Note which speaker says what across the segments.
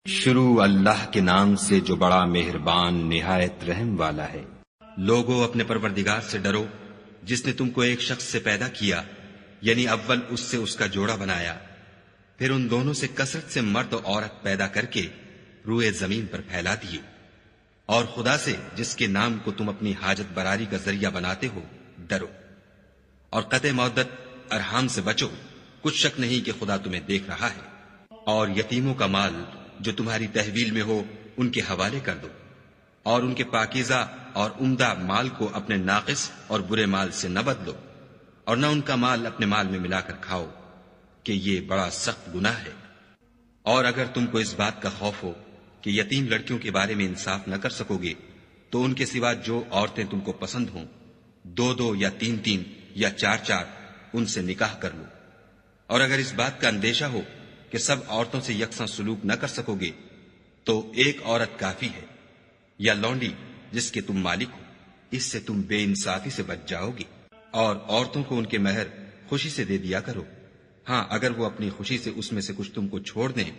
Speaker 1: شروع اللہ کے نام سے جو بڑا مہربان نہایت رحم والا ہے۔
Speaker 2: لوگو اپنے پروردگار سے ڈرو جس نے تم کو ایک شخص سے پیدا کیا، یعنی اول اس سے اس کا جوڑا بنایا، پھر ان دونوں سے کثرت سے مرد و عورت پیدا کر کے روئے زمین پر پھیلا دیے، اور خدا سے جس کے نام کو تم اپنی حاجت براری کا ذریعہ بناتے ہو ڈرو، اور قطع مودت ارحام سے بچو، کچھ شک نہیں کہ خدا تمہیں دیکھ رہا ہے۔ اور یتیموں کا مال جو تمہاری تحویل میں ہو ان کے حوالے کر دو، اور ان کے پاکیزہ اور عمدہ مال کو اپنے ناقص اور برے مال سے نہ بدلو، اور نہ ان کا مال اپنے مال میں ملا کر کھاؤ کہ یہ بڑا سخت گناہ ہے۔ اور اگر تم کو اس بات کا خوف ہو کہ یتیم لڑکیوں کے بارے میں انصاف نہ کر سکو گے تو ان کے سوا جو عورتیں تم کو پسند ہوں، دو دو یا تین تین یا چار چار ان سے نکاح کر لو۔ اور اگر اس بات کا اندیشہ ہو کہ سب عورتوں سے یکساں سلوک نہ کر سکو گے تو ایک عورت کافی ہے، یا لونڈی جس کے تم مالک ہو، اس سے تم بے انصافی سے بچ جاؤ گے۔ اور عورتوں کو ان کے مہر خوشی سے دے دیا کرو، ہاں اگر وہ اپنی خوشی سے اس میں سے کچھ تم کو چھوڑ دیں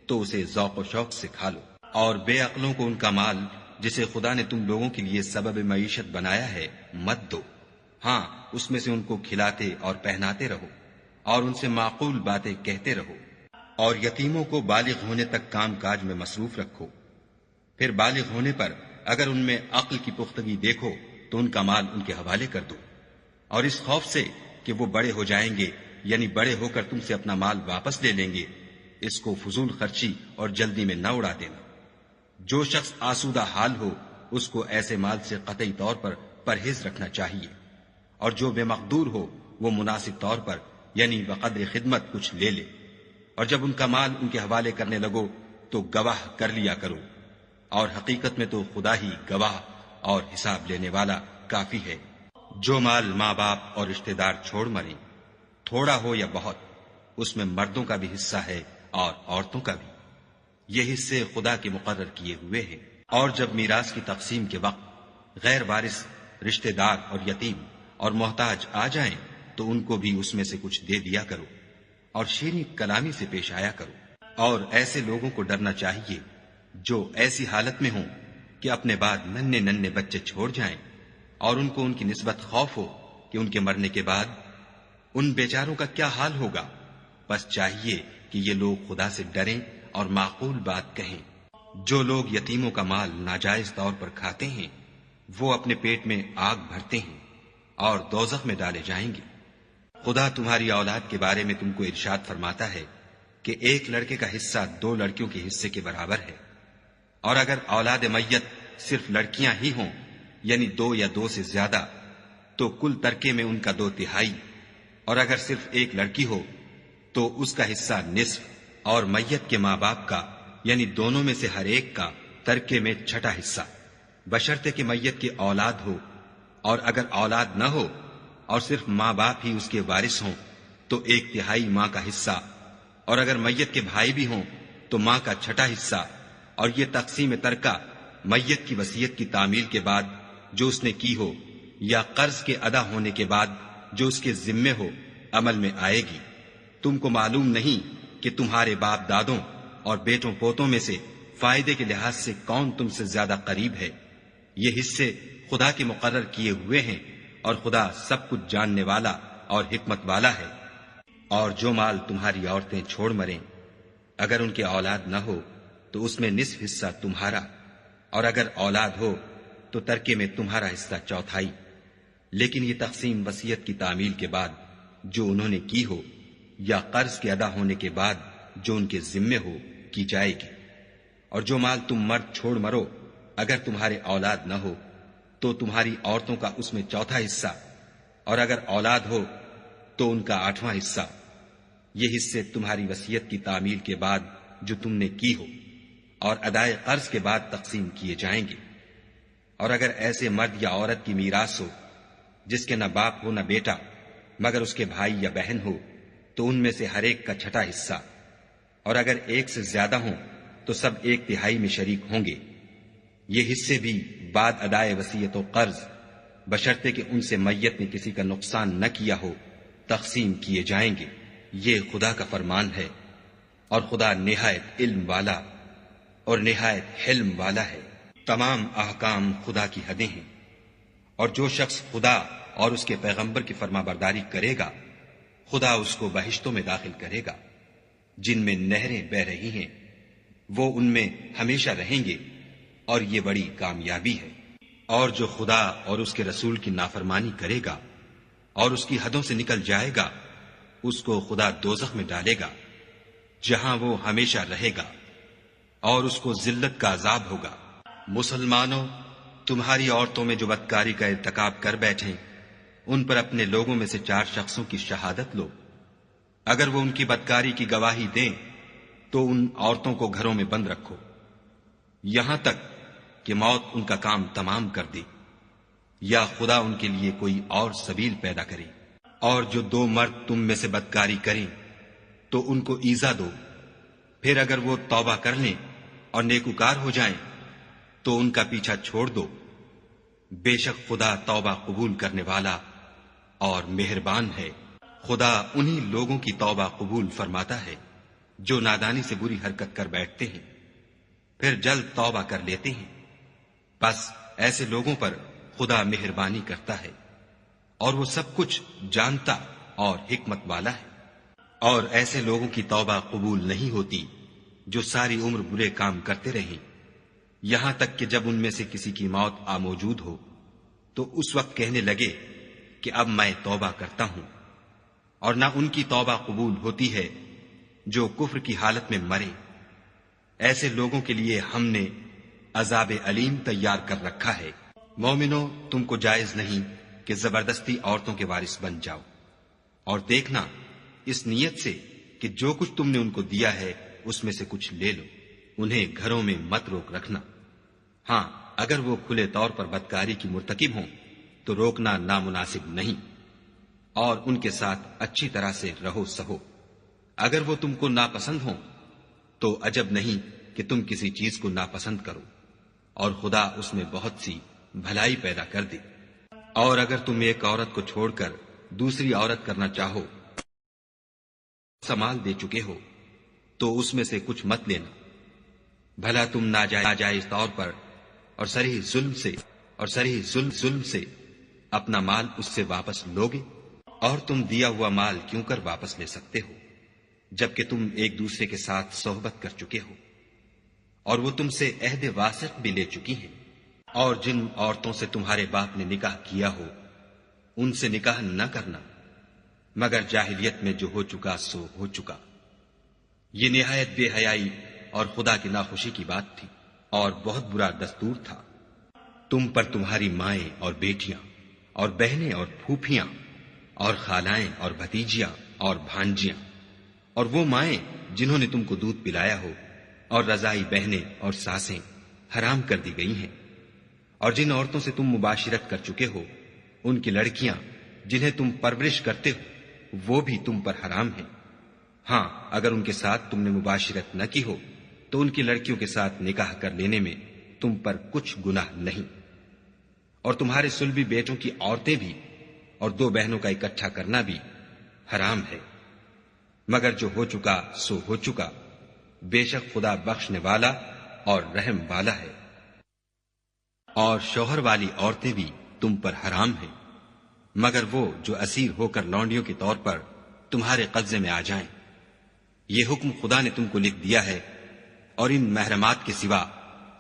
Speaker 2: تو اسے ذوق و شوق سے کھا لو۔ اور بے عقلوں کو ان کا مال جسے خدا نے تم لوگوں کے لیے سبب معیشت بنایا ہے مت دو، ہاں اس میں سے ان کو کھلاتے اور پہناتے رہو، اور ان سے معقول باتیں کہتے رہو۔ اور یتیموں کو بالغ ہونے تک کام کاج میں مصروف رکھو، پھر بالغ ہونے پر اگر ان میں عقل کی پختگی دیکھو تو ان کا مال ان کے حوالے کر دو، اور اس خوف سے کہ وہ بڑے ہو جائیں گے، یعنی بڑے ہو کر تم سے اپنا مال واپس لے لیں گے، اس کو فضول خرچی اور جلدی میں نہ اڑا دینا۔ جو شخص آسودہ حال ہو اس کو ایسے مال سے قطعی طور پر پرہیز رکھنا چاہیے، اور جو بے مقدور ہو وہ مناسب طور پر یعنی بقدر خدمت کچھ لے لے، اور جب ان کا مال ان کے حوالے کرنے لگو تو گواہ کر لیا کرو، اور حقیقت میں تو خدا ہی گواہ اور حساب لینے والا کافی ہے۔ جو مال ماں باپ اور رشتہ دار چھوڑ مریں، تھوڑا ہو یا بہت، اس میں مردوں کا بھی حصہ ہے اور عورتوں کا بھی، یہ حصے خدا کے مقرر کیے ہوئے ہیں۔ اور جب میراث کی تقسیم کے وقت غیر وارث رشتہ دار اور یتیم اور محتاج آ جائیں تو ان کو بھی اس میں سے کچھ دے دیا کرو، اور شیریں کلامی سے پیش آیا کرو۔ اور ایسے لوگوں کو ڈرنا چاہیے جو ایسی حالت میں ہوں کہ اپنے بعد ننھے ننھے بچے چھوڑ جائیں، اور ان کو ان کی نسبت خوف ہو کہ ان کے مرنے کے بعد ان بیچاروں کا کیا حال ہوگا۔ بس چاہیے کہ یہ لوگ خدا سے ڈریں اور معقول بات کہیں۔ جو لوگ یتیموں کا مال ناجائز طور پر کھاتے ہیں وہ اپنے پیٹ میں آگ بھرتے ہیں اور دوزخ میں ڈالے جائیں گے۔ خدا تمہاری اولاد کے بارے میں تم کو ارشاد فرماتا ہے کہ ایک لڑکے کا حصہ دو لڑکیوں کے حصے کے برابر ہے، اور اگر اولاد میت صرف لڑکیاں ہی ہوں یعنی دو یا دو سے زیادہ تو کل ترکے میں ان کا 2/3، اور اگر صرف ایک لڑکی ہو تو اس کا حصہ نصف، اور میت کے ماں باپ کا یعنی دونوں میں سے ہر ایک کا ترکے میں 1/6 حصہ، بشرطے کہ میت کی اولاد ہو۔ اور اگر اولاد نہ ہو اور صرف ماں باپ ہی اس کے وارث ہوں تو 1/3 ماں کا حصہ، اور اگر میت کے بھائی بھی ہوں تو ماں کا 1/6 حصہ۔ اور یہ تقسیم ترکہ میت کی وصیت کی تعمیل کے بعد جو اس نے کی ہو یا قرض کے ادا ہونے کے بعد جو اس کے ذمے ہو عمل میں آئے گی۔ تم کو معلوم نہیں کہ تمہارے باپ دادوں اور بیٹوں پوتوں میں سے فائدے کے لحاظ سے کون تم سے زیادہ قریب ہے۔ یہ حصے خدا کے مقرر کیے ہوئے ہیں، اور خدا سب کچھ جاننے والا اور حکمت والا ہے۔ اور جو مال تمہاری عورتیں چھوڑ مریں، اگر ان کے اولاد نہ ہو تو اس میں نصف حصہ تمہارا، اور اگر اولاد ہو تو ترکے میں تمہارا حصہ 1/4۔ لیکن یہ تقسیم وصیت کی تعمیل کے بعد جو انہوں نے کی ہو یا قرض کے ادا ہونے کے بعد جو ان کے ذمے ہو کی جائے گی۔ اور جو مال تم مرد چھوڑ مرو اگر تمہارے اولاد نہ ہو تو تمہاری عورتوں کا اس میں 1/4 حصہ، اور اگر اولاد ہو تو ان کا 8واں حصہ۔ یہ حصے تمہاری وصیت کی تعمیل کے بعد جو تم نے کی ہو اور ادائے قرض کے بعد تقسیم کیے جائیں گے۔ اور اگر ایسے مرد یا عورت کی میراث ہو جس کے نہ باپ ہو نہ بیٹا مگر اس کے بھائی یا بہن ہو تو ان میں سے ہر ایک کا 1/6 حصہ، اور اگر ایک سے زیادہ ہوں تو سب 1/3 میں شریک ہوں گے۔ یہ حصے بھی بعد ادائے وصیت و قرض بشرطے کہ ان سے میت نے کسی کا نقصان نہ کیا ہو تقسیم کیے جائیں گے۔ یہ خدا کا فرمان ہے، اور خدا نہایت علم والا اور نہایت حلم والا ہے۔ تمام احکام خدا کی حدیں ہیں، اور جو شخص خدا اور اس کے پیغمبر کی فرما برداری کرے گا خدا اس کو بہشتوں میں داخل کرے گا جن میں نہریں بہ رہی ہیں، وہ ان میں ہمیشہ رہیں گے، اور یہ بڑی کامیابی ہے۔ اور جو خدا اور اس کے رسول کی نافرمانی کرے گا اور اس کی حدوں سے نکل جائے گا اس کو خدا دوزخ میں ڈالے گا جہاں وہ ہمیشہ رہے گا، اور اس کو ذلت کا عذاب ہوگا۔ مسلمانوں، تمہاری عورتوں میں جو بدکاری کا ارتکاب کر بیٹھیں ان پر اپنے لوگوں میں سے 4 شخصوں کی شہادت لو۔ اگر وہ ان کی بدکاری کی گواہی دیں تو ان عورتوں کو گھروں میں بند رکھو یہاں تک کہ موت ان کا کام تمام کر دے یا خدا ان کے لیے کوئی اور سبیل پیدا کرے۔ اور جو 2 مرد تم میں سے بدکاری کریں تو ان کو ایذا دو، پھر اگر وہ توبہ کر لیں اور نیکوکار ہو جائیں تو ان کا پیچھا چھوڑ دو۔ بے شک خدا توبہ قبول کرنے والا اور مہربان ہے۔ خدا انہی لوگوں کی توبہ قبول فرماتا ہے جو نادانی سے بری حرکت کر بیٹھتے ہیں پھر جلد توبہ کر لیتے ہیں، بس ایسے لوگوں پر خدا مہربانی کرتا ہے اور وہ سب کچھ جانتا اور حکمت والا ہے۔ اور ایسے لوگوں کی توبہ قبول نہیں ہوتی جو ساری عمر برے کام کرتے رہیں یہاں تک کہ جب ان میں سے کسی کی موت آ موجود ہو تو اس وقت کہنے لگے کہ اب میں توبہ کرتا ہوں۔ اور نہ ان کی توبہ قبول ہوتی ہے جو کفر کی حالت میں مرے۔ ایسے لوگوں کے لیے ہم نے عذاب علیم تیار کر رکھا ہے۔ مومنو، تم کو جائز نہیں کہ زبردستی عورتوں کے وارث بن جاؤ، اور دیکھنا اس نیت سے کہ جو کچھ تم نے ان کو دیا ہے اس میں سے کچھ لے لو، انہیں گھروں میں مت روک رکھنا۔ ہاں، اگر وہ کھلے طور پر بدکاری کی مرتکب ہوں تو روکنا نامناسب نہیں، اور ان کے ساتھ اچھی طرح سے رہو سہو۔ اگر وہ تم کو ناپسند ہوں تو عجب نہیں کہ تم کسی چیز کو ناپسند کرو، اور خدا اس میں بہت سی بھلائی پیدا کر دے۔ اور اگر تم ایک عورت کو چھوڑ کر دوسری عورت کرنا چاہو، سمال دے چکے ہو تو اس میں سے کچھ مت لینا، بھلا تم ناجائز طور پر اور صریح ظلم سے اپنا مال اس سے واپس لوگے؟ اور تم دیا ہوا مال کیوں کر واپس لے سکتے ہو جبکہ تم ایک دوسرے کے ساتھ صحبت کر چکے ہو، اور وہ تم سے عہد واسق بھی لے چکی ہیں۔ اور جن عورتوں سے تمہارے باپ نے نکاح کیا ہو ان سے نکاح نہ کرنا مگر جاہلیت میں جو ہو چکا سو ہو چکا۔ یہ نہایت بے حیائی اور خدا کی ناخوشی کی بات تھی اور بہت برا دستور تھا۔ تم پر تمہاری مائیں اور بیٹیاں اور بہنیں اور پھوپھیاں اور خالائیں اور بھتیجیاں اور بھانجیاں اور وہ مائیں جنہوں نے تم کو دودھ پلایا ہو اور رضائی بہنیں اور ساسیں حرام کر دی گئی ہیں۔ اور جن عورتوں سے تم مباشرت کر چکے ہو ان کی لڑکیاں جنہیں تم پرورش کرتے ہو وہ بھی تم پر حرام ہیں۔ ہاں، اگر ان کے ساتھ تم نے مباشرت نہ کی ہو تو ان کی لڑکیوں کے ساتھ نکاح کر لینے میں تم پر کچھ گناہ نہیں۔ اور تمہارے صلبی بیٹوں کی عورتیں بھی اور 2 بہنوں کا اکٹھا کرنا بھی حرام ہے، مگر جو ہو چکا سو ہو چکا، بے شک خدا بخشنے والا اور رحم والا ہے۔ اور شوہر والی عورتیں بھی تم پر حرام ہیں مگر وہ جو اسیر ہو کر لونڈیوں کے طور پر تمہارے قبضے میں آ جائیں۔ یہ حکم خدا نے تم کو لکھ دیا ہے، اور ان محرمات کے سوا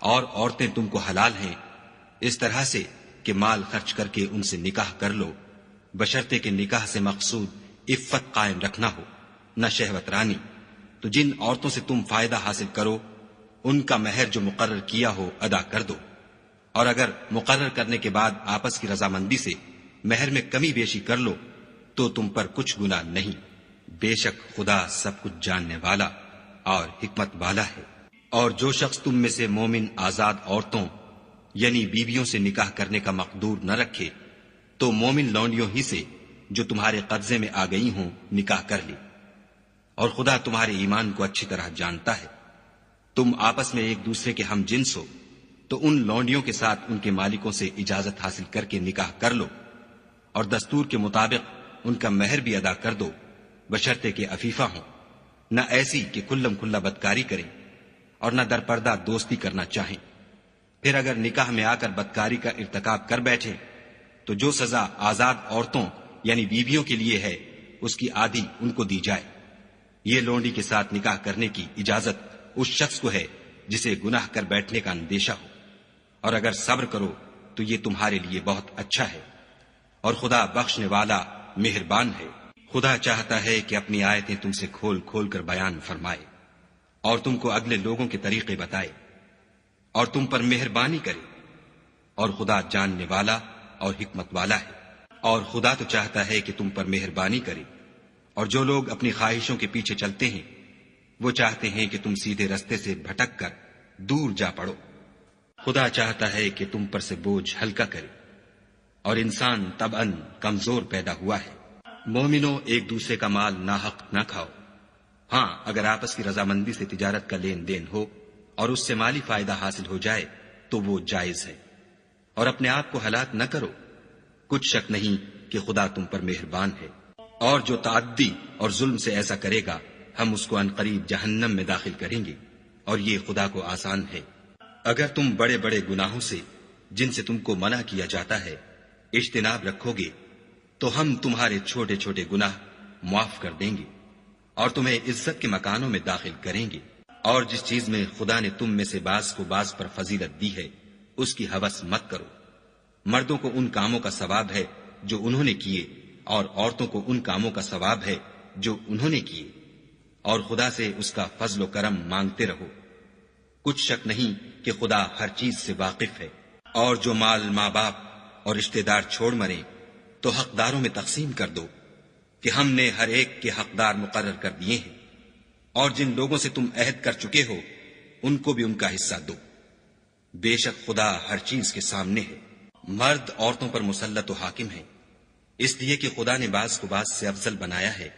Speaker 2: اور عورتیں تم کو حلال ہیں، اس طرح سے کہ مال خرچ کر کے ان سے نکاح کر لو، بشرطے کہ نکاح سے مقصود عفت قائم رکھنا ہو، نہ شہوت رانی۔ تو جن عورتوں سے تم فائدہ حاصل کرو ان کا مہر جو مقرر کیا ہو ادا کر دو، اور اگر مقرر کرنے کے بعد آپس کی رضامندی سے مہر میں کمی بیشی کر لو تو تم پر کچھ گناہ نہیں، بے شک خدا سب کچھ جاننے والا اور حکمت والا ہے۔ اور جو شخص تم میں سے مومن آزاد عورتوں یعنی بیویوں سے نکاح کرنے کا مقدور نہ رکھے تو مومن لونڈیوں ہی سے جو تمہارے قبضے میں آ گئی ہوں نکاح کر لی، اور خدا تمہارے ایمان کو اچھی طرح جانتا ہے۔ تم آپس میں ایک دوسرے کے ہم جنس ہو تو ان لونڈیوں کے ساتھ ان کے مالکوں سے اجازت حاصل کر کے نکاح کر لو، اور دستور کے مطابق ان کا مہر بھی ادا کر دو، بشرطے کہ عفیفہ ہوں، نہ ایسی کہ کھلم کھلا بدکاری کریں، اور نہ درپردہ دوستی کرنا چاہیں. پھر اگر نکاح میں آ کر بدکاری کا ارتکاب کر بیٹھیں تو جو سزا آزاد عورتوں یعنی بیویوں کے لیے ہے اس کی آدھی ان کو دی جائے. یہ لونڈی کے ساتھ نکاح کرنے کی اجازت اس شخص کو ہے جسے گناہ کر بیٹھنے کا اندیشہ ہو، اور اگر صبر کرو تو یہ تمہارے لیے بہت اچھا ہے، اور خدا بخشنے والا مہربان ہے. خدا چاہتا ہے کہ اپنی آیتیں تم سے کھول کھول کر بیان فرمائے اور تم کو اگلے لوگوں کے طریقے بتائے اور تم پر مہربانی کرے، اور خدا جاننے والا اور حکمت والا ہے. اور خدا تو چاہتا ہے کہ تم پر مہربانی کرے، اور جو لوگ اپنی خواہشوں کے پیچھے چلتے ہیں وہ چاہتے ہیں کہ تم سیدھے رستے سے بھٹک کر دور جا پڑو. خدا چاہتا ہے کہ تم پر سے بوجھ ہلکا کرے، اور انسان طبعاً کمزور پیدا ہوا ہے. مومنو، ایک دوسرے کا مال ناحق نہ کھاؤ. ہاں، اگر آپس کی رضامندی سے تجارت کا لین دین ہو اور اس سے مالی فائدہ حاصل ہو جائے تو وہ جائز ہے. اور اپنے آپ کو ہلاک نہ کرو، کچھ شک نہیں کہ خدا تم پر مہربان ہے. اور جو تعدی اور ظلم سے ایسا کرے گا ہم اس کو عنقریب جہنم میں داخل کریں گے، اور یہ خدا کو آسان ہے. اگر تم بڑے بڑے گناہوں سے جن سے تم کو منع کیا جاتا ہے اجتناب رکھو گے تو ہم تمہارے چھوٹے چھوٹے گناہ معاف کر دیں گے اور تمہیں عزت کے مکانوں میں داخل کریں گے. اور جس چیز میں خدا نے تم میں سے بعض کو بعض پر فضیلت دی ہے اس کی ہوس مت کرو. مردوں کو ان کاموں کا ثواب ہے جو انہوں نے کیے، اور عورتوں کو ان کاموں کا ثواب ہے جو انہوں نے کیے، اور خدا سے اس کا فضل و کرم مانگتے رہو. کچھ شک نہیں کہ خدا ہر چیز سے واقف ہے. اور جو مال ماں باپ اور رشتہ دار چھوڑ مریں تو حقداروں میں تقسیم کر دو کہ ہم نے ہر ایک کے حقدار مقرر کر دیے ہیں. اور جن لوگوں سے تم عہد کر چکے ہو ان کو بھی ان کا حصہ دو. بے شک خدا ہر چیز کے سامنے ہے. مرد عورتوں پر مسلط و حاکم ہے، اس لیے کہ خدا نے بعض کو بعض سے افضل بنایا ہے،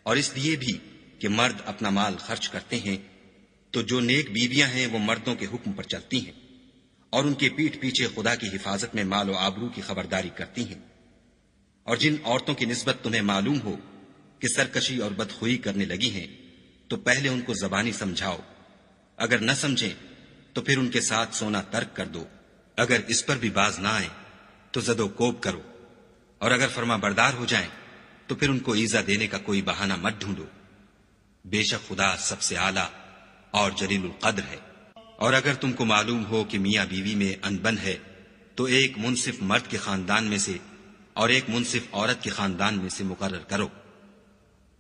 Speaker 2: اور اس لیے بھی کہ مرد اپنا مال خرچ کرتے ہیں تو جو نیک بیویاں ہیں وہ مردوں کے حکم پر چلتی ہیں اور ان کے پیٹھ پیچھے خدا کی حفاظت میں مال و آبرو کی خبرداری کرتی ہیں. اور جن عورتوں کی نسبت تمہیں معلوم ہو کہ سرکشی اور بدخوئی کرنے لگی ہیں تو پہلے ان کو زبانی سمجھاؤ. اگر نہ سمجھیں تو پھر ان کے ساتھ سونا ترک کر دو. اگر اس پر بھی باز نہ آئیں تو زد و کوب کرو، اور اگر فرما بردار ہو جائیں تو پھر ان کو ایذا دینے کا کوئی بہانہ مت ڈھونڈو. بے شک خدا سب سے اعلیٰ اور جلیل القدر ہے. اور اگر تم کو معلوم ہو کہ میاں بیوی میں انبن ہے تو ایک منصف مرد کے خاندان میں سے اور ایک منصف عورت کے خاندان میں سے مقرر کرو.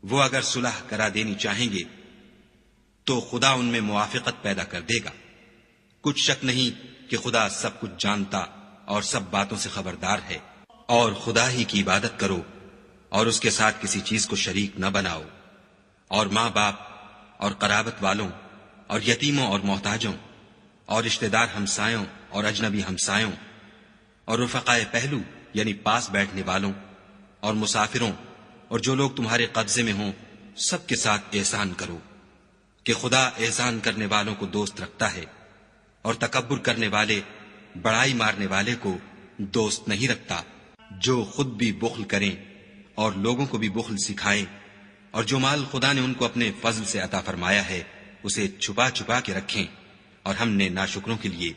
Speaker 2: وہ اگر صلح کرا دینی چاہیں گے تو خدا ان میں موافقت پیدا کر دے گا. کچھ شک نہیں کہ خدا سب کچھ جانتا اور سب باتوں سے خبردار ہے. اور خدا ہی کی عبادت کرو اور اس کے ساتھ کسی چیز کو شریک نہ بناؤ. اور ماں باپ اور قرابت والوں اور یتیموں اور محتاجوں اور رشتہ دار ہمسایوں اور اجنبی ہمسایوں اور رفقائے پہلو یعنی پاس بیٹھنے والوں اور مسافروں اور جو لوگ تمہارے قبضے میں ہوں سب کے ساتھ احسان کرو، کہ خدا احسان کرنے والوں کو دوست رکھتا ہے اور تکبر کرنے والے بڑائی مارنے والے کو دوست نہیں رکھتا. جو خود بھی بخل کریں اور لوگوں کو بھی بخل سکھائیں، اور جو مال خدا نے ان کو اپنے فضل سے عطا فرمایا ہے اسے چھپا چھپا کے رکھیں، اور ہم نے ناشکروں کے لیے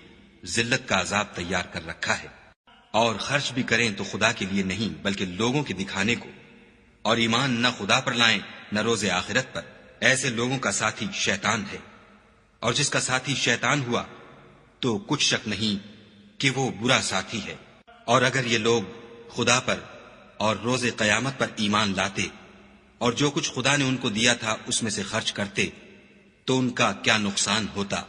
Speaker 2: ذلت کا عذاب تیار کر رکھا ہے. اور خرچ بھی کریں تو خدا کے لیے نہیں بلکہ لوگوں کے دکھانے کو، اور ایمان نہ خدا پر لائیں نہ روز آخرت پر. ایسے لوگوں کا ساتھی شیطان ہے، اور جس کا ساتھی شیطان ہوا تو کچھ شک نہیں کہ وہ برا ساتھی ہے. اور اگر یہ لوگ خدا پر اور روز قیامت پر ایمان لاتے اور جو کچھ خدا نے ان کو دیا تھا اس میں سے خرچ کرتے تو ان کا کیا نقصان ہوتا،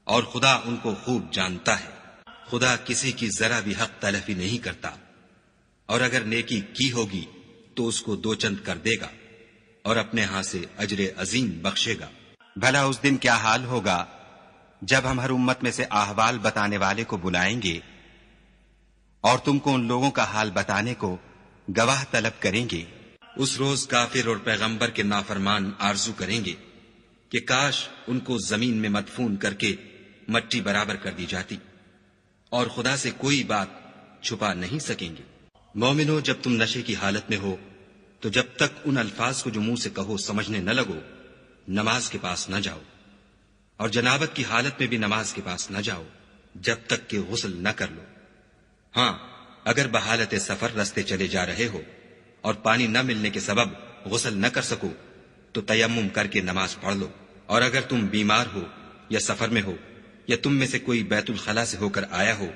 Speaker 2: اور خدا ان کو خوب جانتا ہے. خدا کسی کی ذرا بھی حق تلفی نہیں کرتا، اور اگر نیکی کی ہوگی تو اس کو دو چند کر دے گا اور اپنے ہاں سے اجر عظیم بخشے گا.
Speaker 3: بھلا اس دن کیا حال ہوگا جب ہم ہر امت میں سے احوال بتانے والے کو بلائیں گے اور تم کو ان لوگوں کا حال بتانے کو گواہ طلب کریں گے.
Speaker 2: اس روز کافر اور پیغمبر کے نافرمان آرزو کریں گے کہ کاش ان کو زمین میں مدفون کر کے مٹی برابر کر دی جاتی، اور خدا سے کوئی بات چھپا نہیں سکیں گے. مومنو، جب تم نشے کی حالت میں ہو تو جب تک ان الفاظ کو جو منہ سے کہو سمجھنے نہ لگو نماز کے پاس نہ جاؤ، اور جنابت کی حالت میں بھی نماز کے پاس نہ جاؤ جب تک کہ غسل نہ کر لو۔ ہاں، اگر بحالت سفر رستے چلے جا رہے ہو اور پانی نہ ملنے کے سبب غسل نہ کر سکو تو تیمم کر کے نماز پڑھ لو۔ اور اگر تم بیمار ہو یا سفر میں ہو یا تم میں سے کوئی بیت الخلا سے ہو کر آیا ہو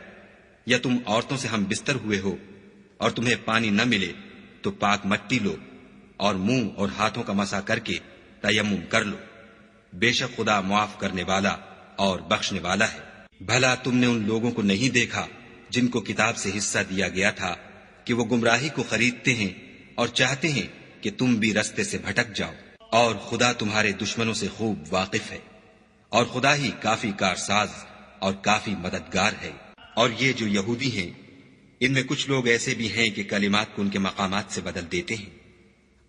Speaker 2: یا تم عورتوں سے ہم بستر ہوئے ہو اور تمہیں پانی نہ ملے تو پاک مٹی لو اور منہ اور ہاتھوں کا مسح کر کے تیمم کر لو۔ بے شک خدا معاف کرنے والا اور بخشنے والا ہے۔ بھلا تم نے ان لوگوں کو نہیں دیکھا جن کو کتاب سے حصہ دیا گیا تھا کہ وہ گمراہی کو خریدتے ہیں اور چاہتے ہیں کہ تم بھی رستے سے بھٹک جاؤ، اور خدا تمہارے دشمنوں سے خوب واقف ہے، اور خدا ہی کافی کارساز اور کافی مددگار ہے۔ اور یہ جو یہودی ہیں، ان میں کچھ لوگ ایسے بھی ہیں کہ کلمات کو ان کے مقامات سے بدل دیتے ہیں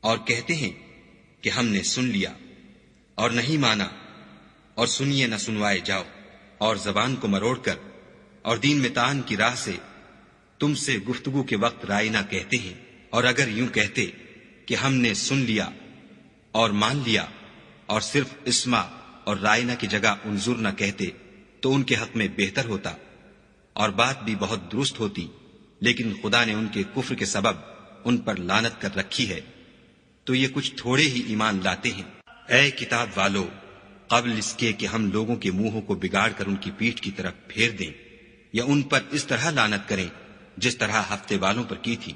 Speaker 2: اور کہتے ہیں کہ ہم نے سن لیا اور نہیں مانا، اور سنیے نہ سنوائے جاؤ، اور زبان کو مروڑ کر اور دین میں طعن کی راہ سے تم سے گفتگو کے وقت رائنا کہتے ہیں۔ اور اگر یوں کہتے کہ ہم نے سن لیا اور مان لیا اور صرف اسما اور رائنا کی جگہ انظر نہ کہتے تو ان کے حق میں بہتر ہوتا اور بات بھی بہت درست ہوتی، لیکن خدا نے ان کے کفر کے سبب ان پر لعنت کر رکھی ہے، تو یہ کچھ تھوڑے ہی ایمان لاتے ہیں۔ اے کتاب والو، قبل اس کے کہ ہم لوگوں کے منہوں کو بگاڑ کر ان کی پیٹھ کی طرف پھیر دیں یا ان پر اس طرح لعنت کریں جس طرح ہفتے والوں پر کی تھی،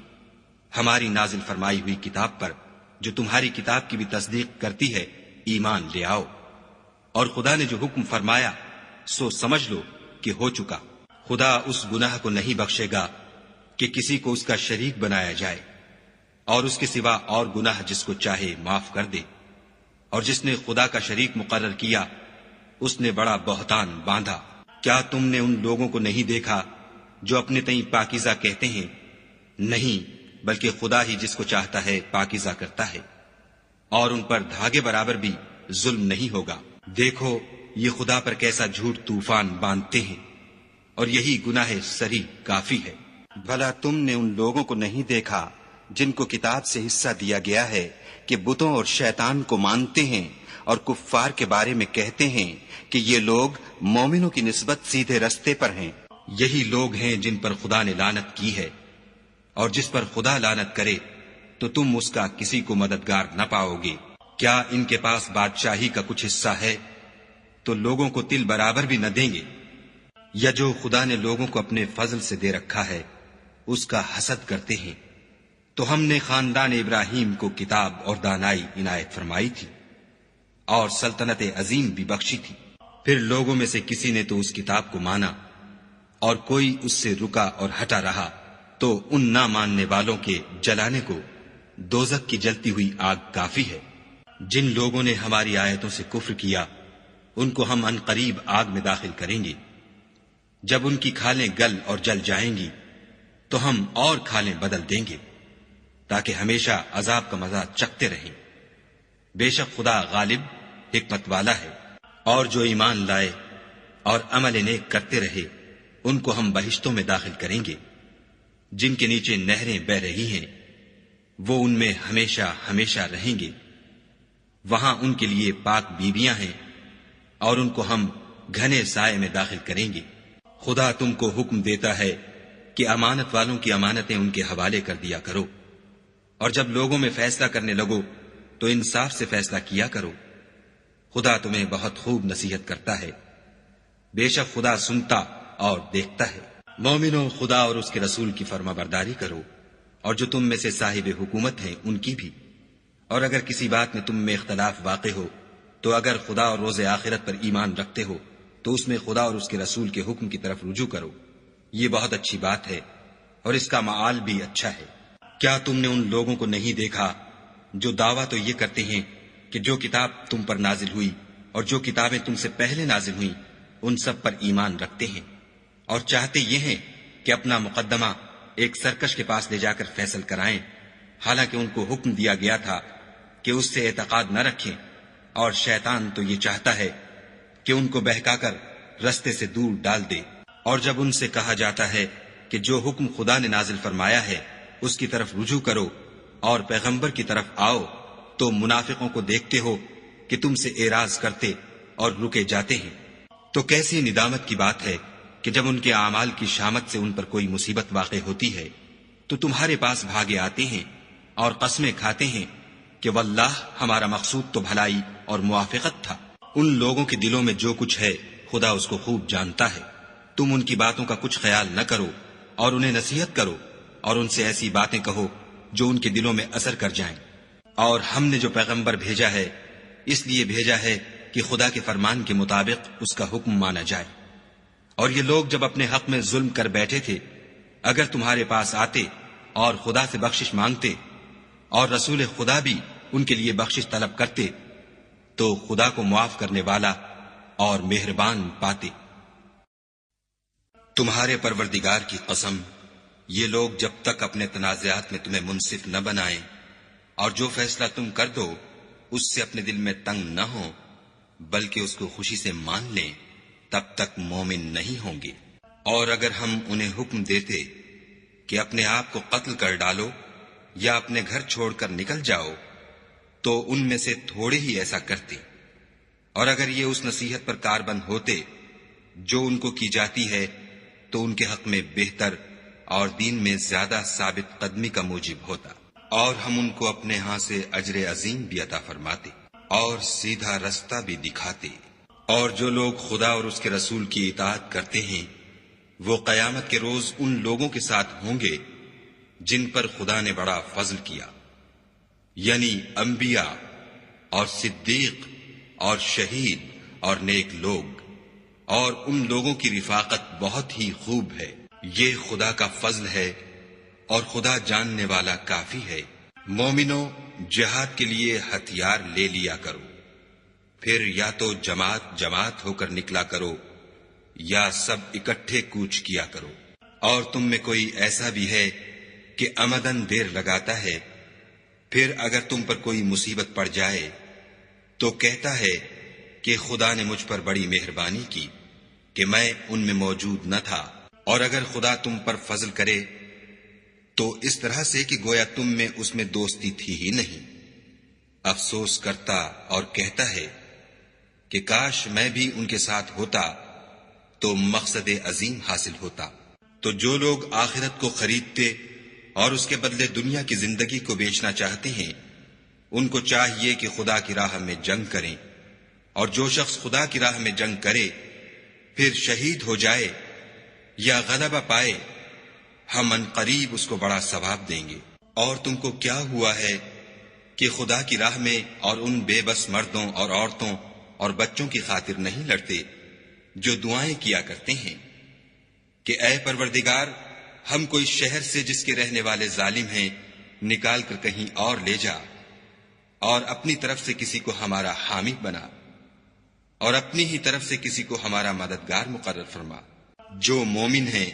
Speaker 2: ہماری نازل فرمائی ہوئی کتاب پر جو تمہاری کتاب کی بھی تصدیق کرتی ہے ایمان لے آؤ۔ اور خدا نے جو حکم فرمایا سو سمجھ لو کہ ہو چکا۔ خدا اس گناہ کو نہیں بخشے گا کہ کسی کو اس کا شریک بنایا جائے، اور اس کے سوا اور گناہ جس کو چاہے معاف کر دے، اور جس نے خدا کا شریک مقرر کیا اس نے بڑا بہتان باندھا۔ کیا تم نے ان لوگوں کو نہیں دیکھا جو اپنے تئیں پاکیزہ کہتے ہیں؟ نہیں، بلکہ خدا ہی جس کو چاہتا ہے پاکیزہ کرتا ہے، اور ان پر دھاگے برابر بھی ظلم نہیں ہوگا۔ دیکھو یہ خدا پر کیسا جھوٹ طوفان باندھتے ہیں، اور یہی گناہ سری کافی ہے۔
Speaker 3: بھلا تم نے ان لوگوں کو نہیں دیکھا جن کو کتاب سے حصہ دیا گیا ہے کہ بتوں اور شیطان کو مانتے ہیں اور کفار کے بارے میں کہتے ہیں کہ یہ لوگ مومنوں کی نسبت سیدھے رستے پر ہیں؟
Speaker 2: یہی لوگ ہیں جن پر خدا نے لعنت کی ہے، اور جس پر خدا لعنت کرے تو تم اس کا کسی کو مددگار نہ پاؤ گے۔ کیا ان کے پاس بادشاہی کا کچھ حصہ ہے تو لوگوں کو تل برابر بھی نہ دیں گے؟ یا جو خدا نے لوگوں کو اپنے فضل سے دے رکھا ہے اس کا حسد کرتے ہیں؟ تو ہم نے خاندان ابراہیم کو کتاب اور دانائی عنایت فرمائی تھی اور سلطنت عظیم بھی بخشی تھی۔ پھر لوگوں میں سے کسی نے تو اس کتاب کو مانا اور کوئی اس سے رکا اور ہٹا رہا، تو ان نہ ماننے والوں کے جلانے کو دوزخ کی جلتی ہوئی آگ کافی ہے۔ جن لوگوں نے ہماری آیتوں سے کفر کیا ان کو ہم ان قریب آگ میں داخل کریں گے۔ جب ان کی کھالیں گل اور جل جائیں گی تو ہم اور کھالیں بدل دیں گے تاکہ ہمیشہ عذاب کا مزہ چکھتے رہیں۔ بے شک خدا غالب حکمت والا ہے۔ اور جو ایمان لائے اور عمل نیک کرتے رہے ان کو ہم بہشتوں میں داخل کریں گے جن کے نیچے نہریں بہ رہی ہیں، وہ ان میں ہمیشہ ہمیشہ رہیں گے۔ وہاں ان کے لیے پاک بیویاں ہیں اور ان کو ہم گھنے سائے میں داخل کریں گے۔ خدا تم کو حکم دیتا ہے کہ امانت والوں کی امانتیں ان کے حوالے کر دیا کرو، اور جب لوگوں میں فیصلہ کرنے لگو تو انصاف سے فیصلہ کیا کرو۔ خدا تمہیں بہت خوب نصیحت کرتا ہے، بے شک خدا سنتا اور دیکھتا ہے۔ مومنوں، خدا اور اس کے رسول کی فرما برداری کرو، اور جو تم میں سے صاحب حکومت ہیں ان کی بھی۔ اور اگر کسی بات میں تم میں اختلاف واقع ہو تو اگر خدا اور روز آخرت پر ایمان رکھتے ہو تو اس میں خدا اور اس کے رسول کے حکم کی طرف رجوع کرو، یہ بہت اچھی بات ہے اور اس کا معال بھی اچھا ہے۔ کیا تم نے ان لوگوں کو نہیں دیکھا جو دعویٰ تو یہ کرتے ہیں کہ جو کتاب تم پر نازل ہوئی اور جو کتابیں تم سے پہلے نازل ہوئیں ان سب پر ایمان رکھتے ہیں، اور چاہتے یہ ہیں کہ اپنا مقدمہ ایک سرکش کے پاس لے جا کر فیصل کرائیں، حالانکہ ان کو حکم دیا گیا تھا کہ اس سے اعتقاد نہ رکھیں، اور شیطان تو یہ چاہتا ہے کہ ان کو بہکا کر رستے سے دور ڈال دے۔ اور جب ان سے کہا جاتا ہے کہ جو حکم خدا نے نازل فرمایا ہے اس کی طرف رجوع کرو اور پیغمبر کی طرف آؤ، تو منافقوں کو دیکھتے ہو کہ تم سے اعراض کرتے اور رکے جاتے ہیں، تو کیسی ندامت کی بات ہے کہ جب ان کے اعمال کی شامت سے ان پر کوئی مصیبت واقع ہوتی ہے تو تمہارے پاس بھاگے آتے ہیں اور قسمیں کھاتے ہیں کہ واللہ ہمارا مقصود تو بھلائی اور موافقت تھا۔ ان لوگوں کے دلوں میں جو کچھ ہے خدا اس کو خوب جانتا ہے۔ تم ان کی باتوں کا کچھ خیال نہ کرو اور انہیں نصیحت کرو اور ان سے ایسی باتیں کہو جو ان کے دلوں میں اثر کر جائیں۔ اور ہم نے جو پیغمبر بھیجا ہے اس لیے بھیجا ہے کہ خدا کے فرمان کے مطابق اس کا حکم مانا جائے۔ اور یہ لوگ جب اپنے حق میں ظلم کر بیٹھے تھے، اگر تمہارے پاس آتے اور خدا سے بخشش مانگتے اور رسول خدا بھی ان کے لیے بخشش طلب کرتے تو خدا کو معاف کرنے والا اور مہربان پاتے۔ تمہارے پروردگار کی قسم، یہ لوگ جب تک اپنے تنازعات میں تمہیں منصف نہ بنائیں اور جو فیصلہ تم کر دو اس سے اپنے دل میں تنگ نہ ہوں بلکہ اس کو خوشی سے مان لیں، تب تک مومن نہیں ہوں گے۔ اور اگر ہم انہیں حکم دیتے کہ اپنے آپ کو قتل کر ڈالو یا اپنے گھر چھوڑ کر نکل جاؤ تو ان میں سے تھوڑے ہی ایسا کرتے، اور اگر یہ اس نصیحت پر کاربند ہوتے جو ان کو کی جاتی ہے تو ان کے حق میں بہتر اور دین میں زیادہ ثابت قدمی کا موجب ہوتا، اور ہم ان کو اپنے ہاں سے اجر عظیم بھی عطا فرماتے اور سیدھا رستہ بھی دکھاتے۔ اور جو لوگ خدا اور اس کے رسول کی اطاعت کرتے ہیں وہ قیامت کے روز ان لوگوں کے ساتھ ہوں گے جن پر خدا نے بڑا فضل کیا، یعنی انبیاء اور صدیق اور شہید اور نیک لوگ، اور ان لوگوں کی رفاقت بہت ہی خوب ہے۔ یہ خدا کا فضل ہے اور خدا جاننے والا کافی ہے۔ مومنوں، جہاد کے لیے ہتھیار لے لیا کرو، پھر یا تو جماعت جماعت ہو کر نکلا کرو یا سب اکٹھے کوچ کیا کرو۔ اور تم میں کوئی ایسا بھی ہے کہ عمدن دیر لگاتا ہے، پھر اگر تم پر کوئی مصیبت پڑ جائے تو کہتا ہے کہ خدا نے مجھ پر بڑی مہربانی کی کہ میں ان میں موجود نہ تھا۔ اور اگر خدا تم پر فضل کرے تو اس طرح سے کہ گویا تم میں اس میں دوستی تھی ہی نہیں، افسوس کرتا اور کہتا ہے کہ کاش میں بھی ان کے ساتھ ہوتا تو مقصد عظیم حاصل ہوتا۔ تو جو لوگ آخرت کو خریدتے اور اس کے بدلے دنیا کی زندگی کو بیچنا چاہتے ہیں ان کو چاہیے کہ خدا کی راہ میں جنگ کریں، اور جو شخص خدا کی راہ میں جنگ کرے پھر شہید ہو جائے یا غلبہ پائے ہم ان قریب اس کو بڑا ثواب دیں گے۔ اور تم کو کیا ہوا ہے کہ خدا کی راہ میں اور ان بے بس مردوں اور عورتوں اور بچوں کی خاطر نہیں لڑتے جو دعائیں کیا کرتے ہیں کہ اے پروردگار، ہم کو اس شہر سے جس کے رہنے والے ظالم ہیں نکال کر کہیں اور لے جا، اور اپنی طرف سے کسی کو ہمارا حامی بنا، اور اپنی ہی طرف سے کسی کو ہمارا مددگار مقرر فرما۔ جو مومن ہیں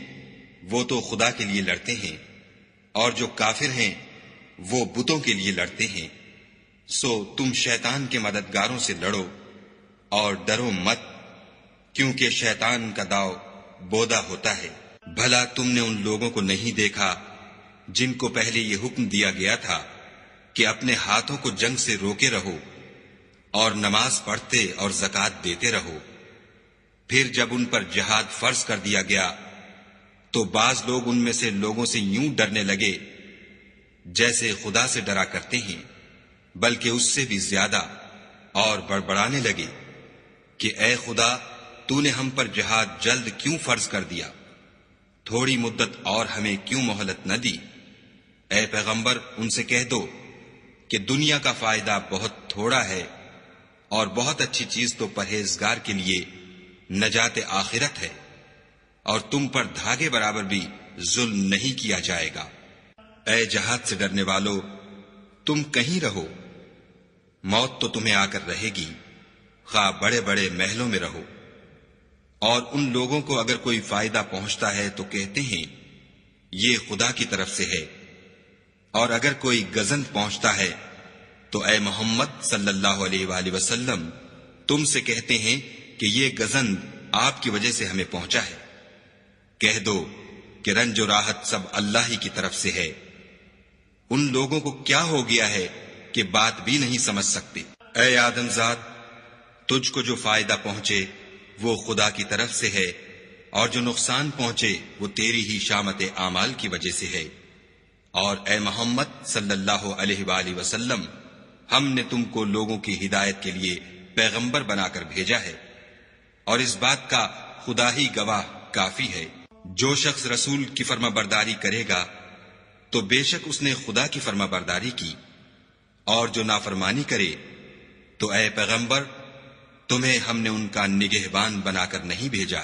Speaker 2: وہ تو خدا کے لیے لڑتے ہیں، اور جو کافر ہیں وہ بتوں کے لیے لڑتے ہیں۔ سو تم شیطان کے مددگاروں سے لڑو اور ڈرو مت، کیونکہ شیطان کا داؤ بودا ہوتا ہے۔ بھلا تم نے ان لوگوں کو نہیں دیکھا جن کو پہلے یہ حکم دیا گیا تھا کہ اپنے ہاتھوں کو جنگ سے روکے رہو اور نماز پڑھتے اور زکوٰۃ دیتے رہو، پھر جب ان پر جہاد فرض کر دیا گیا تو بعض لوگ ان میں سے لوگوں سے یوں ڈرنے لگے جیسے خدا سے ڈرا کرتے ہیں، بلکہ اس سے بھی زیادہ، اور بڑبڑانے لگے کہ اے خدا، تو نے ہم پر جہاد جلد کیوں فرض کر دیا؟ تھوڑی مدت اور ہمیں کیوں مہلت نہ دی؟ اے پیغمبر، ان سے کہہ دو کہ دنیا کا فائدہ بہت تھوڑا ہے اور بہت اچھی چیز تو پرہیزگار کے لیے نجات آخرت ہے، اور تم پر دھاگے برابر بھی ظلم نہیں کیا جائے گا۔ اے جہاد سے ڈرنے والو، تم کہیں رہو، موت تو تمہیں آ کر رہے گی، خواہ بڑے بڑے محلوں میں رہو۔ اور ان لوگوں کو اگر کوئی فائدہ پہنچتا ہے تو کہتے ہیں یہ خدا کی طرف سے ہے، اور اگر کوئی گزند پہنچتا ہے تو اے محمد صلی اللہ علیہ وآلہ وسلم تم سے کہتے ہیں کہ یہ گزند آپ کی وجہ سے ہمیں پہنچا ہے۔ کہہ دو کہ رنج و راحت سب اللہ ہی کی طرف سے ہے۔ ان لوگوں کو کیا ہو گیا ہے کہ بات بھی نہیں سمجھ سکتے۔ اے آدم زاد، تجھ کو جو فائدہ پہنچے وہ خدا کی طرف سے ہے، اور جو نقصان پہنچے وہ تیری ہی شامت اعمال کی وجہ سے ہے۔ اور اے محمد صلی اللہ علیہ وآلہ وسلم، ہم نے تم کو لوگوں کی ہدایت کے لیے پیغمبر بنا کر بھیجا ہے، اور اس بات کا خدا ہی گواہ کافی ہے۔ جو شخص رسول کی فرما برداری کرے گا تو بے شک اس نے خدا کی فرما برداری کی، اور جو نافرمانی کرے تو اے پیغمبر تمہیں ہم نے ان کا نگہبان بنا کر نہیں بھیجا۔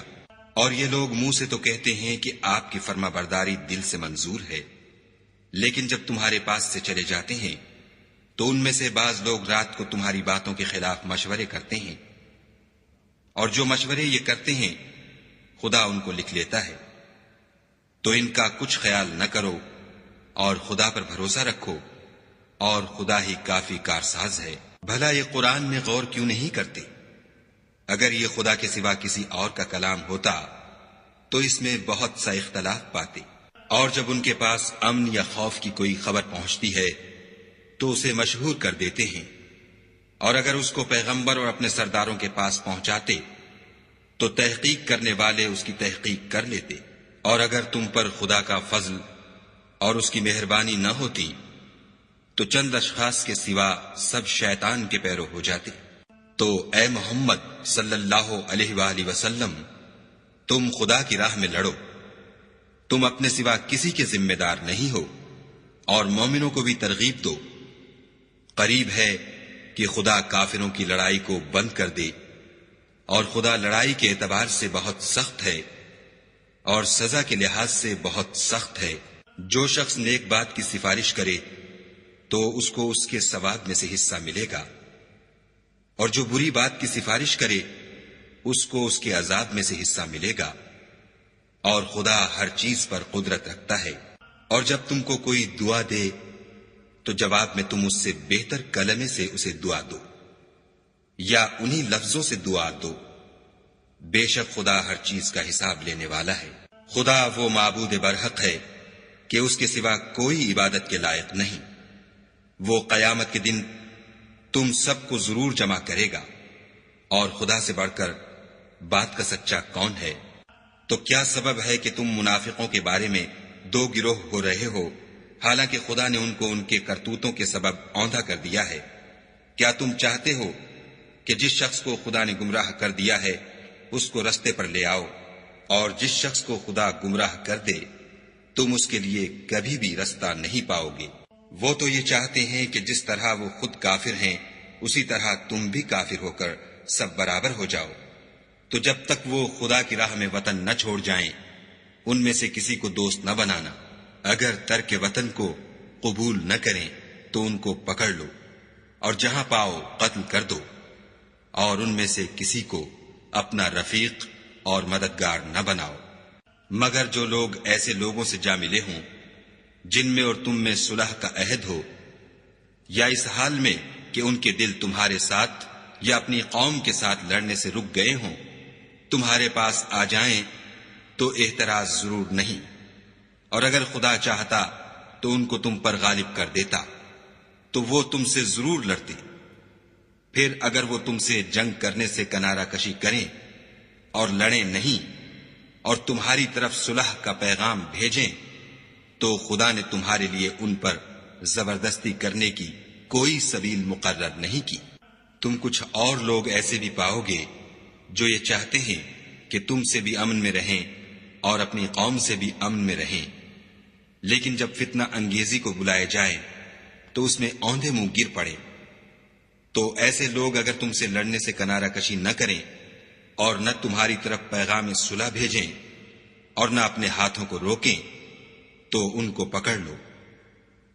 Speaker 2: اور یہ لوگ منہ سے تو کہتے ہیں کہ آپ کی فرما برداری دل سے منظور ہے، لیکن جب تمہارے پاس سے چلے جاتے ہیں تو ان میں سے بعض لوگ رات کو تمہاری باتوں کے خلاف مشورے کرتے ہیں، اور جو مشورے یہ کرتے ہیں خدا ان کو لکھ لیتا ہے۔ تو ان کا کچھ خیال نہ کرو اور خدا پر بھروسہ رکھو، اور خدا ہی کافی کارساز ہے۔ بھلا یہ قرآن میں غور کیوں نہیں کرتے؟ اگر یہ خدا کے سوا کسی اور کا کلام ہوتا تو اس میں بہت سا اختلاف پاتے۔ اور جب ان کے پاس امن یا خوف کی کوئی خبر پہنچتی ہے تو اسے مشہور کر دیتے ہیں، اور اگر اس کو پیغمبر اور اپنے سرداروں کے پاس پہنچاتے تو تحقیق کرنے والے اس کی تحقیق کر لیتے۔ اور اگر تم پر خدا کا فضل اور اس کی مہربانی نہ ہوتی تو چند اشخاص کے سوا سب شیطان کے پیرو ہو جاتے۔ تو اے محمد صلی اللہ علیہ وآلہ وسلم، تم خدا کی راہ میں لڑو، تم اپنے سوا کسی کے ذمہ دار نہیں ہو، اور مومنوں کو بھی ترغیب دو۔ قریب ہے کہ خدا کافروں کی لڑائی کو بند کر دے، اور خدا لڑائی کے اعتبار سے بہت سخت ہے اور سزا کے لحاظ سے بہت سخت ہے۔ جو شخص نیک بات کی سفارش کرے تو اس کو اس کے ثواب میں سے حصہ ملے گا، اور جو بری بات کی سفارش کرے اس کو اس کے عذاب میں سے حصہ ملے گا، اور خدا ہر چیز پر قدرت رکھتا ہے۔ اور جب تم کو کوئی دعا دے تو جواب میں تم اس سے بہتر کلمے سے اسے دعا دو، یا انہی لفظوں سے دعا دو۔ بے شک خدا ہر چیز کا حساب لینے والا ہے۔ خدا وہ معبود برحق ہے کہ اس کے سوا کوئی عبادت کے لائق نہیں۔ وہ قیامت کے دن تم سب کو ضرور جمع کرے گا، اور خدا سے بڑھ کر بات کا سچا کون ہے؟ تو کیا سبب ہے کہ تم منافقوں کے بارے میں دو گروہ ہو رہے ہو، حالانکہ خدا نے ان کو ان کے کرتوتوں کے سبب اوندھا کر دیا ہے؟ کیا تم چاہتے ہو کہ جس شخص کو خدا نے گمراہ کر دیا ہے اس کو رستے پر لے آؤ، اور جس شخص کو خدا گمراہ کر دے تم اس کے لیے کبھی بھی رستہ نہیں پاؤ گے؟ وہ تو یہ چاہتے ہیں کہ جس طرح وہ خود کافر ہیں اسی طرح تم بھی کافر ہو کر سب برابر ہو جاؤ۔ تو جب تک وہ خدا کی راہ میں وطن نہ چھوڑ جائیں ان میں سے کسی کو دوست نہ بنانا۔ اگر ترک وطن کو قبول نہ کریں تو ان کو پکڑ لو، اور جہاں پاؤ قتل کر دو، اور ان میں سے کسی کو اپنا رفیق اور مددگار نہ بناؤ، مگر جو لوگ ایسے لوگوں سے جا ملے ہوں جن میں اور تم میں صلح کا عہد ہو، یا اس حال میں کہ ان کے دل تمہارے ساتھ یا اپنی قوم کے ساتھ لڑنے سے رک گئے ہوں، تمہارے پاس آ جائیں تو اعتراض ضرور نہیں، اور اگر خدا چاہتا تو ان کو تم پر غالب کر دیتا تو وہ تم سے ضرور لڑتے۔ پھر اگر وہ تم سے جنگ کرنے سے کنارہ کشی کریں اور لڑیں نہیں اور تمہاری طرف صلح کا پیغام بھیجیں تو خدا نے تمہارے لیے ان پر زبردستی کرنے کی کوئی سبیل مقرر نہیں کی۔ تم کچھ اور لوگ ایسے بھی پاؤ گے جو یہ چاہتے ہیں کہ تم سے بھی امن میں رہیں اور اپنی قوم سے بھی امن میں رہیں، لیکن جب فتنہ انگیزی کو بلائے جائے تو اس میں اوندھے منہ گر پڑے۔ تو ایسے لوگ اگر تم سے لڑنے سے کنارہ کشی نہ کریں اور نہ تمہاری طرف پیغام صلح بھیجیں اور نہ اپنے ہاتھوں کو روکیں تو ان کو پکڑ لو،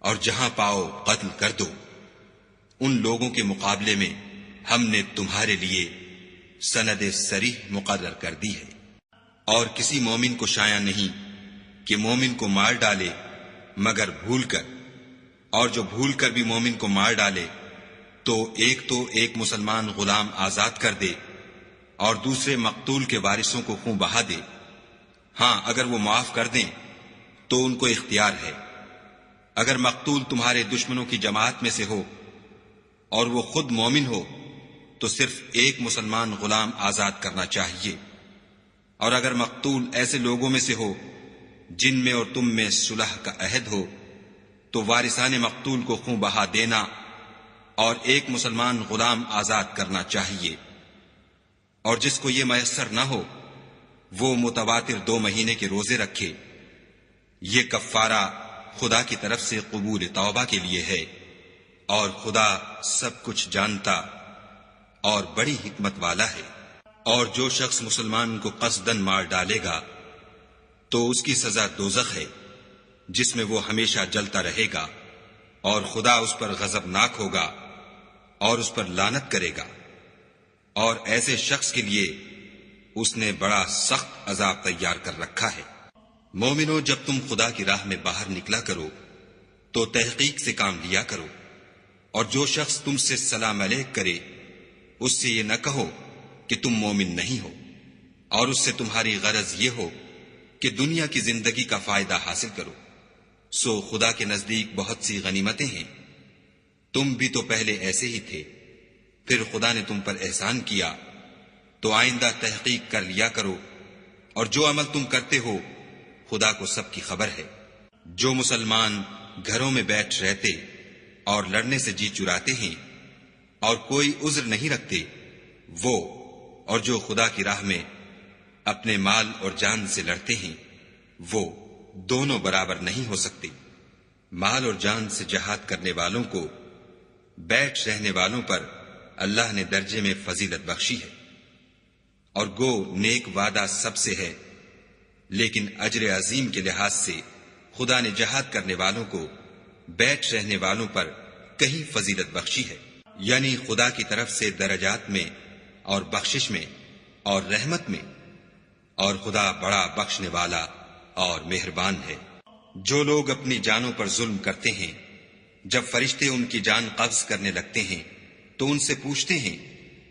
Speaker 2: اور جہاں پاؤ قتل کر دو۔ ان لوگوں کے مقابلے میں ہم نے تمہارے لیے سند صریح مقرر کر دی ہے، اور کسی مومن کو شایع نہیں کہ مومن کو مار ڈالے مگر بھول کر، اور جو بھول کر بھی مومن کو مار ڈالے تو ایک مسلمان غلام آزاد کر دے اور دوسرے مقتول کے وارثوں کو خون بہا دے۔ ہاں اگر وہ معاف کر دیں تو ان کو اختیار ہے۔ اگر مقتول تمہارے دشمنوں کی جماعت میں سے ہو اور وہ خود مومن ہو تو صرف ایک مسلمان غلام آزاد کرنا چاہیے، اور اگر مقتول ایسے لوگوں میں سے ہو جن میں اور تم میں صلح کا عہد ہو تو وارثان مقتول کو خون بہا دینا اور ایک مسلمان غلام آزاد کرنا چاہیے، اور جس کو یہ میسر نہ ہو وہ متواتر 2 مہینے کے روزے رکھے۔ یہ کفارہ خدا کی طرف سے قبول توبہ کے لیے ہے، اور خدا سب کچھ جانتا اور بڑی حکمت والا ہے۔ اور جو شخص مسلمان کو قصداً مار ڈالے گا تو اس کی سزا دوزخ ہے، جس میں وہ ہمیشہ جلتا رہے گا، اور خدا اس پر غضبناک ہوگا اور اس پر لعنت کرے گا، اور ایسے شخص کے لیے اس نے بڑا سخت عذاب تیار کر رکھا ہے۔ مومنو، جب تم خدا کی راہ میں باہر نکلا کرو تو تحقیق سے کام لیا کرو، اور جو شخص تم سے سلام علیک کرے اس سے یہ نہ کہو کہ تم مومن نہیں ہو، اور اس سے تمہاری غرض یہ ہو کہ دنیا کی زندگی کا فائدہ حاصل کرو۔ سو خدا کے نزدیک بہت سی غنیمتیں ہیں، تم بھی تو پہلے ایسے ہی تھے، پھر خدا نے تم پر احسان کیا، تو آئندہ تحقیق کر لیا کرو، اور جو عمل تم کرتے ہو خدا کو سب کی خبر ہے۔ جو مسلمان گھروں میں بیٹھ رہتے اور لڑنے سے جی چراتے ہیں اور کوئی عذر نہیں رکھتے، وہ اور جو خدا کی راہ میں اپنے مال اور جان سے لڑتے ہیں وہ دونوں برابر نہیں ہو سکتے۔ مال اور جان سے جہاد کرنے والوں کو بیٹھ رہنے والوں پر اللہ نے درجے میں فضیلت بخشی ہے، اور گو نیک وعدہ سب سے ہے، لیکن اجر عظیم کے لحاظ سے خدا نے جہاد کرنے والوں کو بیٹھ رہنے والوں پر کہیں فضیلت بخشی ہے، یعنی خدا کی طرف سے درجات میں اور بخشش میں اور رحمت میں، اور خدا بڑا بخشنے والا اور مہربان ہے۔ جو لوگ اپنی جانوں پر ظلم کرتے ہیں، جب فرشتے ان کی جان قبض کرنے لگتے ہیں تو ان سے پوچھتے ہیں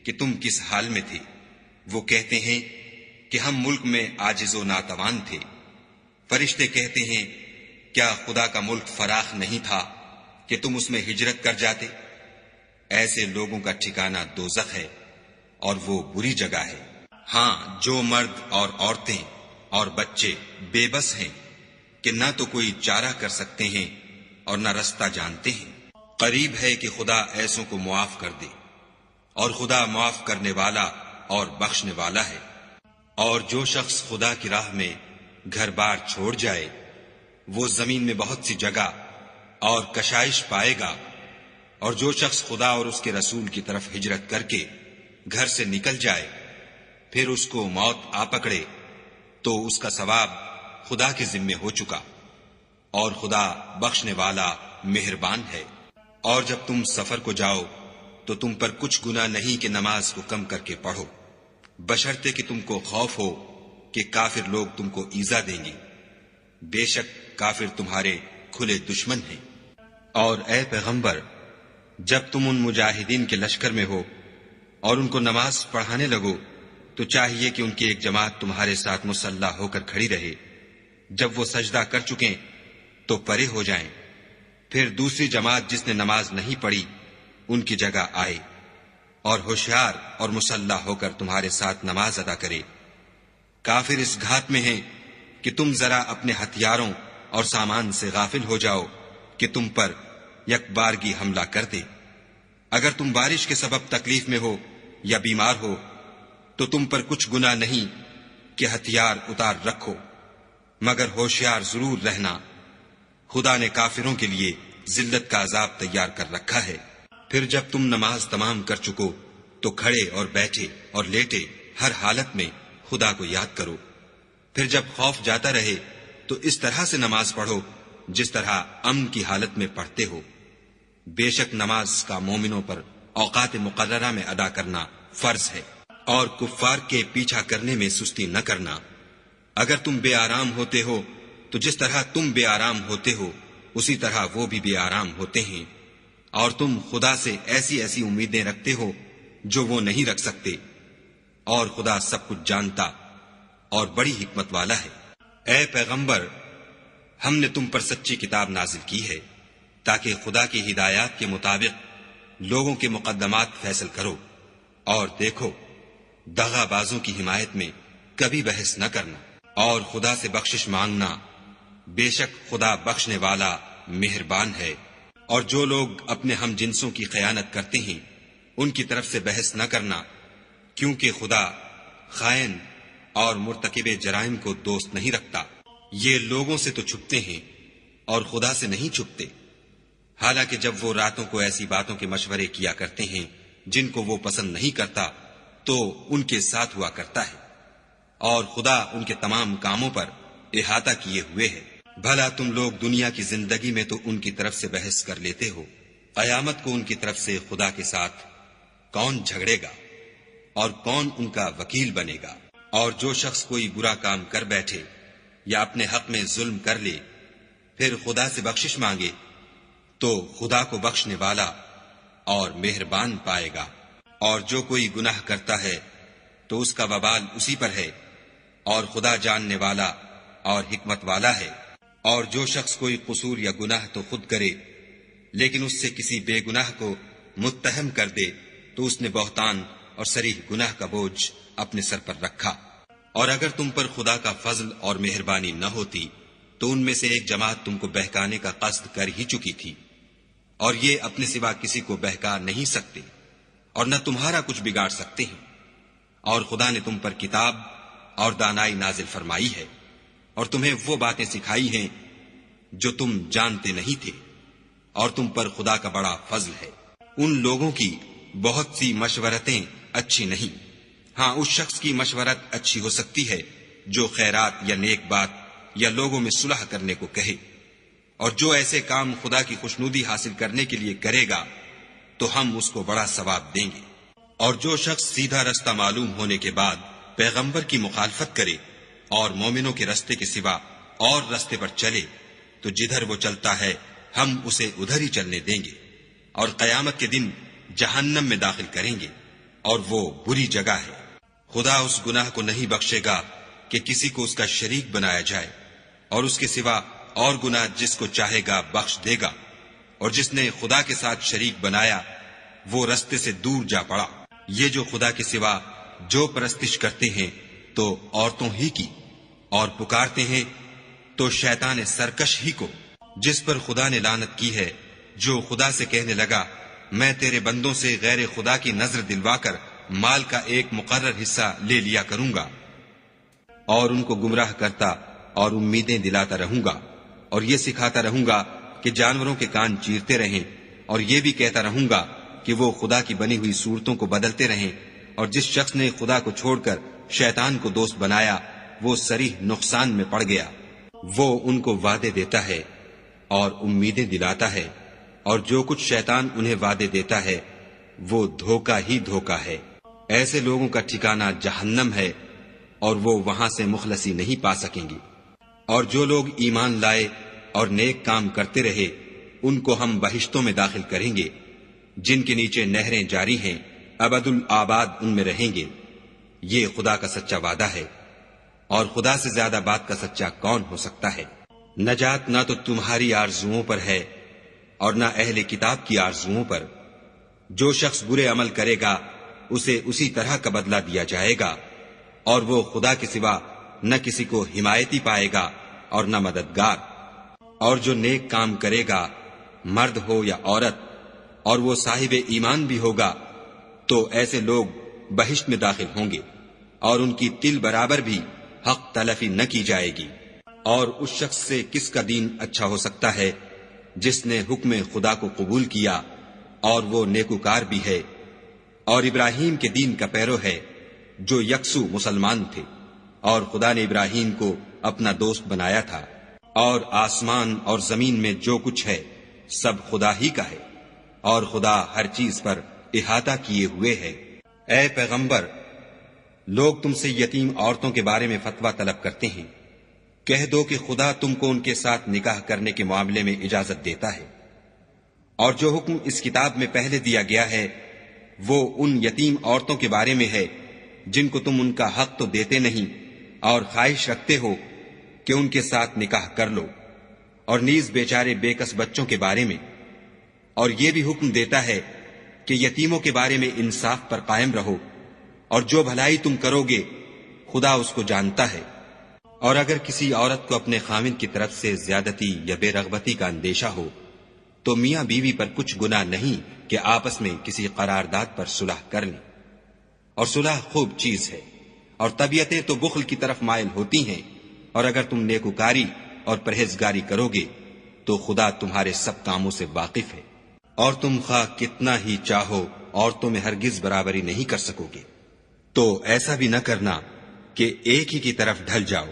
Speaker 2: کہ تم کس حال میں تھے؟ وہ کہتے ہیں کہ ہم ملک میں عاجز و ناتوان تھے۔ فرشتے کہتے ہیں کیا خدا کا ملک فراخ نہیں تھا کہ تم اس میں ہجرت کر جاتے؟ ایسے لوگوں کا ٹھکانہ دوزخ ہے، اور وہ بری جگہ ہے۔ ہاں، جو مرد اور عورتیں اور بچے بے بس ہیں کہ نہ تو کوئی چارہ کر سکتے ہیں اور نہ رستہ جانتے ہیں، قریب ہے کہ خدا ایسوں کو معاف کر دے، اور خدا معاف کرنے والا اور بخشنے والا ہے۔ اور جو شخص خدا کی راہ میں گھر بار چھوڑ جائے وہ زمین میں بہت سی جگہ اور کشائش پائے گا، اور جو شخص خدا اور اس کے رسول کی طرف ہجرت کر کے گھر سے نکل جائے پھر اس کو موت آ پکڑے تو اس کا ثواب خدا کے ذمے ہو چکا، اور خدا بخشنے والا مہربان ہے۔ اور جب تم سفر کو جاؤ تو تم پر کچھ گناہ نہیں کہ نماز کو کم کر کے پڑھو، بشرطے کہ تم کو خوف ہو کہ کافر لوگ تم کو ایذا دیں گے، بے شک کافر تمہارے کھلے دشمن ہیں۔ اور اے پیغمبر، جب تم ان مجاہدین کے لشکر میں ہو اور ان کو نماز پڑھانے لگو تو چاہیے کہ ان کی ایک جماعت تمہارے ساتھ مسلح ہو کر کھڑی رہے، جب وہ سجدہ کر چکیں تو پرے ہو جائیں، پھر دوسری جماعت جس نے نماز نہیں پڑھی ان کی جگہ آئے، اور ہوشیار اور مسلح ہو کر تمہارے ساتھ نماز ادا کرے۔ کافر اس گھات میں ہیں کہ تم ذرا اپنے ہتھیاروں اور سامان سے غافل ہو جاؤ کہ تم پر یک بارگی حملہ کر دے۔ اگر تم بارش کے سبب تکلیف میں ہو یا بیمار ہو تو تم پر کچھ گناہ نہیں کہ ہتھیار اتار رکھو، مگر ہوشیار ضرور رہنا، خدا نے کافروں کے لیے ذلت کا عذاب تیار کر رکھا ہے۔ پھر جب تم نماز تمام کر چکو تو کھڑے اور بیٹھے اور لیٹے ہر حالت میں خدا کو یاد کرو، پھر جب خوف جاتا رہے تو اس طرح سے نماز پڑھو جس طرح امن کی حالت میں پڑھتے ہو۔ بے شک نماز کا مومنوں پر اوقات مقررہ میں ادا کرنا فرض ہے، اور کفار کے پیچھا کرنے میں سستی نہ کرنا۔ اگر تم بے آرام ہوتے ہو تو جس طرح تم بے آرام ہوتے ہو اسی طرح وہ بھی بے آرام ہوتے ہیں، اور تم خدا سے ایسی ایسی امیدیں رکھتے ہو جو وہ نہیں رکھ سکتے، اور خدا سب کچھ جانتا اور بڑی حکمت والا ہے۔ اے پیغمبر، ہم نے تم پر سچی کتاب نازل کی ہے تاکہ خدا کی ہدایات کے مطابق لوگوں کے مقدمات فیصل کرو، اور دیکھو، دغا بازوں کی حمایت میں کبھی بحث نہ کرنا، اور خدا سے بخشش مانگنا، بے شک خدا بخشنے والا مہربان ہے۔ اور جو لوگ اپنے ہم جنسوں کی خیانت کرتے ہیں ان کی طرف سے بحث نہ کرنا، کیونکہ خدا خائن اور مرتکب جرائم کو دوست نہیں رکھتا۔ یہ لوگوں سے تو چھپتے ہیں اور خدا سے نہیں چھپتے، حالانکہ جب وہ راتوں کو ایسی باتوں کے مشورے کیا کرتے ہیں جن کو وہ پسند نہیں کرتا تو ان کے ساتھ ہوا کرتا ہے، اور خدا ان کے تمام کاموں پر احاطہ کیے ہوئے ہے۔ بھلا تم لوگ دنیا کی زندگی میں تو ان کی طرف سے بحث کر لیتے ہو، قیامت کو ان کی طرف سے خدا کے ساتھ کون جھگڑے گا اور کون ان کا وکیل بنے گا؟ اور جو شخص کوئی برا کام کر بیٹھے یا اپنے حق میں ظلم کر لے پھر خدا سے بخشش مانگے تو خدا کو بخشنے والا اور مہربان پائے گا۔ اور جو کوئی گناہ کرتا ہے تو اس کا وبال اسی پر ہے، اور خدا جاننے والا اور حکمت والا ہے۔ اور جو شخص کوئی قصور یا گناہ تو خود کرے لیکن اس سے کسی بے گناہ کو متہم کر دے تو اس نے بہتان اور صریح گناہ کا بوجھ اپنے سر پر رکھا۔ اور اگر تم پر خدا کا فضل اور مہربانی نہ ہوتی تو ان میں سے ایک جماعت تم کو بہکانے کا قصد کر ہی چکی تھی، اور یہ اپنے سوا کسی کو بہکا نہیں سکتے اور نہ تمہارا کچھ بگاڑ سکتے ہیں۔ اور خدا نے تم پر کتاب اور دانائی نازل فرمائی ہے، اور تمہیں وہ باتیں سکھائی ہیں جو تم جانتے نہیں تھے، اور تم پر خدا کا بڑا فضل ہے۔ ان لوگوں کی بہت سی مشورتیں اچھی نہیں، ہاں اس شخص کی مشورت اچھی ہو سکتی ہے جو خیرات یا نیک بات یا لوگوں میں صلح کرنے کو کہے، اور جو ایسے کام خدا کی خوشنودی حاصل کرنے کے لیے کرے گا تو ہم اس کو بڑا ثواب دیں گے۔ اور جو شخص سیدھا رستہ معلوم ہونے کے بعد پیغمبر کی مخالفت کرے اور مومنوں کے رستے کے سوا اور رستے پر چلے تو جدھر وہ چلتا ہے ہم اسے ادھر ہی چلنے دیں گے، اور قیامت کے دن جہنم میں داخل کریں گے، اور وہ بری جگہ ہے۔ خدا اس گناہ کو نہیں بخشے گا کہ کسی کو اس کا شریک بنایا جائے، اور اس کے سوا اور گناہ جس کو چاہے گا بخش دے گا، اور جس نے خدا کے ساتھ شریک بنایا وہ رستے سے دور جا پڑا۔ یہ جو خدا کے سوا جو پرستش کرتے ہیں تو عورتوں ہی کی، اور پکارتے ہیں تو شیطان سرکش ہی کو، جس پر خدا نے لعنت کی ہے، جو خدا سے کہنے لگا میں تیرے بندوں سے غیر خدا کی نظر دلوا کر مال کا ایک مقرر حصہ لے لیا کروں گا، اور ان کو گمراہ کرتا اور امیدیں دلاتا رہوں گا، اور یہ سکھاتا رہوں گا کہ جانوروں کے کان چیرتے رہیں، اور یہ بھی کہتا رہوں گا کہ وہ خدا کی بنی ہوئی صورتوں کو بدلتے رہیں، اور جس شخص نے خدا کو چھوڑ کر شیطان کو دوست بنایا وہ صریح نقصان میں پڑ گیا۔ وہ ان کو وعدے دیتا ہے اور امیدیں دلاتا ہے، اور جو کچھ شیطان انہیں وعدے دیتا ہے وہ دھوکہ ہی دھوکہ ہے۔ ایسے لوگوں کا ٹھکانہ جہنم ہے، اور وہ وہاں سے مخلصی نہیں پا سکیں گے۔ اور جو لوگ ایمان لائے اور نیک کام کرتے رہے ان کو ہم بہشتوں میں داخل کریں گے جن کے نیچے نہریں جاری ہیں، ابد الآباد ان میں رہیں گے۔ یہ خدا کا سچا وعدہ ہے، اور خدا سے زیادہ بات کا سچا کون ہو سکتا ہے؟ نجات نہ تو تمہاری آرزوؤں پر ہے اور نہ اہل کتاب کی آرزوؤں پر۔ جو شخص برے عمل کرے گا اسے اسی طرح کا بدلہ دیا جائے گا، اور وہ خدا کے سوا نہ کسی کو حمایتی پائے گا اور نہ مددگار۔ اور جو نیک کام کرے گا مرد ہو یا عورت اور وہ صاحب ایمان بھی ہوگا تو ایسے لوگ بہشت میں داخل ہوں گے، اور ان کی تل برابر بھی حق تلفی نہ کی جائے گی۔ اور اس شخص سے کس کا دین اچھا ہو سکتا ہے جس نے حکم خدا کو قبول کیا اور وہ نیکوکار بھی ہے، اور ابراہیم کے دین کا پیرو ہے جو یکسو مسلمان تھے، اور خدا نے ابراہیم کو اپنا دوست بنایا تھا۔ اور آسمان اور زمین میں جو کچھ ہے سب خدا ہی کا ہے، اور خدا ہر چیز پر احاطہ کیے ہوئے ہے۔ اے پیغمبر، لوگ تم سے یتیم عورتوں کے بارے میں فتویٰ طلب کرتے ہیں، کہہ دو کہ خدا تم کو ان کے ساتھ نکاح کرنے کے معاملے میں اجازت دیتا ہے، اور جو حکم اس کتاب میں پہلے دیا گیا ہے وہ ان یتیم عورتوں کے بارے میں ہے جن کو تم ان کا حق تو دیتے نہیں اور خواہش رکھتے ہو کہ ان کے ساتھ نکاح کر لو، اور نیز بیچارے بے کس بچوں کے بارے میں۔ اور یہ بھی حکم دیتا ہے کہ یتیموں کے بارے میں انصاف پر قائم رہو، اور جو بھلائی تم کرو گے خدا اس کو جانتا ہے۔ اور اگر کسی عورت کو اپنے خاوند کی طرف سے زیادتی یا بے رغبتی کا اندیشہ ہو تو میاں بیوی پر کچھ گناہ نہیں کہ آپس میں کسی قرارداد پر صلح کر لیں، اور صلح خوب چیز ہے، اور طبیعتیں تو بخل کی طرف مائل ہوتی ہیں، اور اگر تم نیکوکاری اور پرہیزگاری کرو گے تو خدا تمہارے سب کاموں سے واقف ہے، اور تم خواہ کتنا ہی چاہو عورتوں میں ہرگز برابری نہیں کر سکو گے۔ تو ایسا بھی نہ کرنا کہ ایک ہی کی طرف ڈھل جاؤ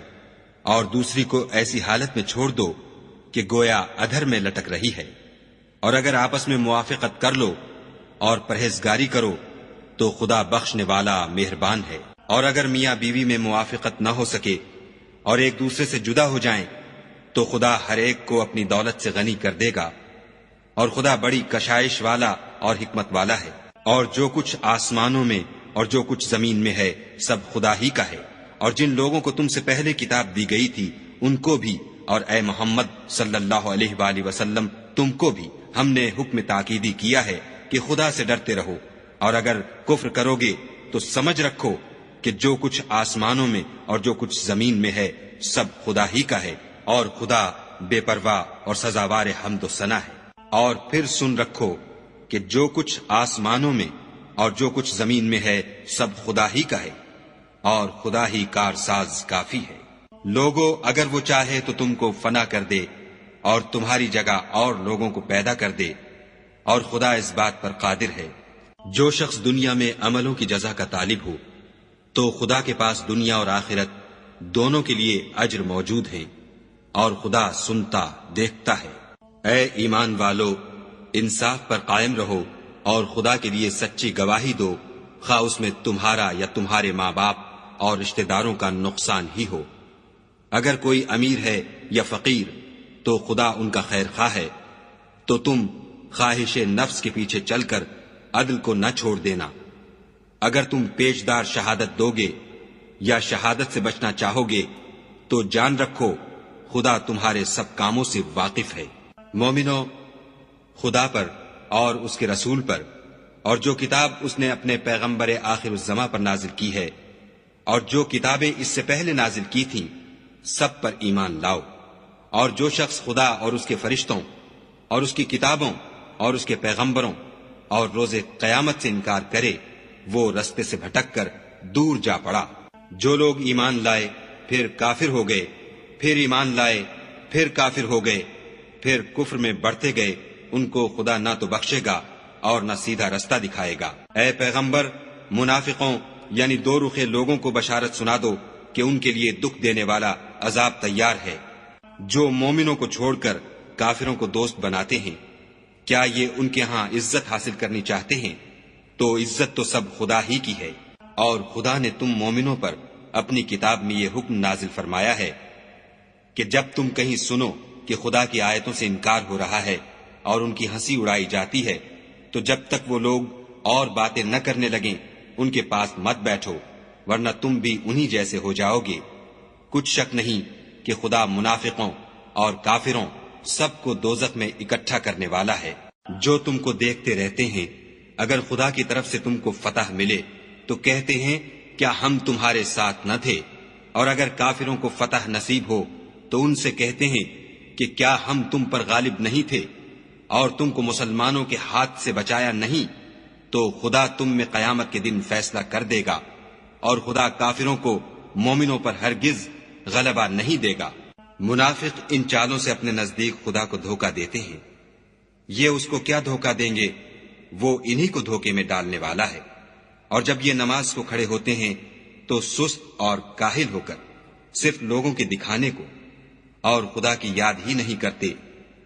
Speaker 2: اور دوسری کو ایسی حالت میں چھوڑ دو کہ گویا ادھر میں لٹک رہی ہے، اور اگر آپس میں موافقت کر لو اور پرہیزگاری کرو تو خدا بخشنے والا مہربان ہے۔ اور اگر میاں بیوی میں موافقت نہ ہو سکے اور ایک دوسرے سے جدا ہو جائیں تو خدا ہر ایک کو اپنی دولت سے غنی کر دے گا، اور خدا بڑی کشائش والا اور حکمت والا ہے۔ اور جو کچھ آسمانوں میں اور جو کچھ زمین میں ہے سب خدا ہی کا ہے، اور جن لوگوں کو تم سے پہلے کتاب دی گئی تھی ان کو بھی، اور اے محمد صلی اللہ علیہ وآلہ وسلم تم کو بھی ہم نے حکم تاکیدی کیا ہے کہ خدا سے ڈرتے رہو، اور اگر کفر کرو گے تو سمجھ رکھو کہ جو کچھ آسمانوں میں اور جو کچھ زمین میں ہے سب خدا ہی کا ہے، اور خدا بے پرواہ اور سزاوار حمد و ثنا ہے۔ اور پھر سن رکھو کہ جو کچھ آسمانوں میں اور جو کچھ زمین میں ہے سب خدا ہی کا ہے، اور خدا ہی کارساز کافی ہے۔ لوگو اگر وہ چاہے تو تم کو فنا کر دے اور تمہاری جگہ اور لوگوں کو پیدا کر دے، اور خدا اس بات پر قادر ہے۔ جو شخص دنیا میں عملوں کی جزا کا طالب ہو تو خدا کے پاس دنیا اور آخرت دونوں کے لیے اجر موجود ہے، اور خدا سنتا دیکھتا ہے۔ اے ایمان والو، انصاف پر قائم رہو اور خدا کے لیے سچی گواہی دو، خواہ اس میں تمہارا یا تمہارے ماں باپ اور رشتہ داروں کا نقصان ہی ہو۔ اگر کوئی امیر ہے یا فقیر تو خدا ان کا خیر خواہ ہے، تو تم خواہش نفس کے پیچھے چل کر عدل کو نہ چھوڑ دینا۔ اگر تم پیشدار شہادت دو گے یا شہادت سے بچنا چاہو گے تو جان رکھو خدا تمہارے سب کاموں سے واقف ہے۔ مومنو، خدا پر اور اس کے رسول پر اور جو کتاب اس نے اپنے پیغمبر آخر الزماں پر نازل کی ہے اور جو کتابیں اس سے پہلے نازل کی تھیں سب پر ایمان لاؤ۔ اور جو شخص خدا اور اس کے فرشتوں اور اس کی کتابوں اور اس کے پیغمبروں اور روز قیامت سے انکار کرے وہ رستے سے بھٹک کر دور جا پڑا۔ جو لوگ ایمان لائے پھر کافر ہو گئے، پھر ایمان لائے پھر کافر ہو گئے، پھر کفر میں بڑھتے گئے، ان کو خدا نہ تو بخشے گا اور نہ سیدھا رستہ دکھائے گا۔ اے پیغمبر، منافقوں یعنی دو رخے لوگوں کو بشارت سنا دو کہ ان کے لیے دکھ دینے والا عذاب تیار ہے۔ جو مومنوں کو چھوڑ کر کافروں کو دوست بناتے ہیں، کیا یہ ان کے ہاں عزت حاصل کرنی چاہتے ہیں؟ تو عزت تو سب خدا ہی کی ہے۔ اور خدا نے تم مومنوں پر اپنی کتاب میں یہ حکم نازل فرمایا ہے کہ جب تم کہیں سنو کہ خدا کی آیتوں سے انکار ہو رہا ہے اور ان کی ہنسی اڑائی جاتی ہے تو جب تک وہ لوگ اور باتیں نہ کرنے لگیں ان کے پاس مت بیٹھو، ورنہ تم بھی انہی جیسے ہو جاؤ گے۔ کچھ شک نہیں کہ خدا منافقوں اور کافروں سب کو دوزخ میں اکٹھا کرنے والا ہے۔ جو تم کو دیکھتے رہتے ہیں، اگر خدا کی طرف سے تم کو فتح ملے تو کہتے ہیں کیا ہم تمہارے ساتھ نہ تھے، اور اگر کافروں کو فتح نصیب ہو تو ان سے کہتے ہیں کہ کیا ہم تم پر غالب نہیں تھے اور تم کو مسلمانوں کے ہاتھ سے بچایا نہیں، تو خدا تم میں قیامت کے دن فیصلہ کر دے گا، اور خدا کافروں کو مومنوں پر ہرگز غلبہ نہیں دے گا۔ منافق ان چالوں سے اپنے نزدیک خدا کو دھوکہ دیتے ہیں۔ یہ اس کو کیا دھوکہ دیں گے؟ وہ انہی کو دھوکے میں ڈالنے والا ہے۔ اور جب یہ نماز کو کھڑے ہوتے ہیں تو سست اور کاہل ہو کر صرف لوگوں کے دکھانے کو اور خدا کی یاد ہی نہیں کرتے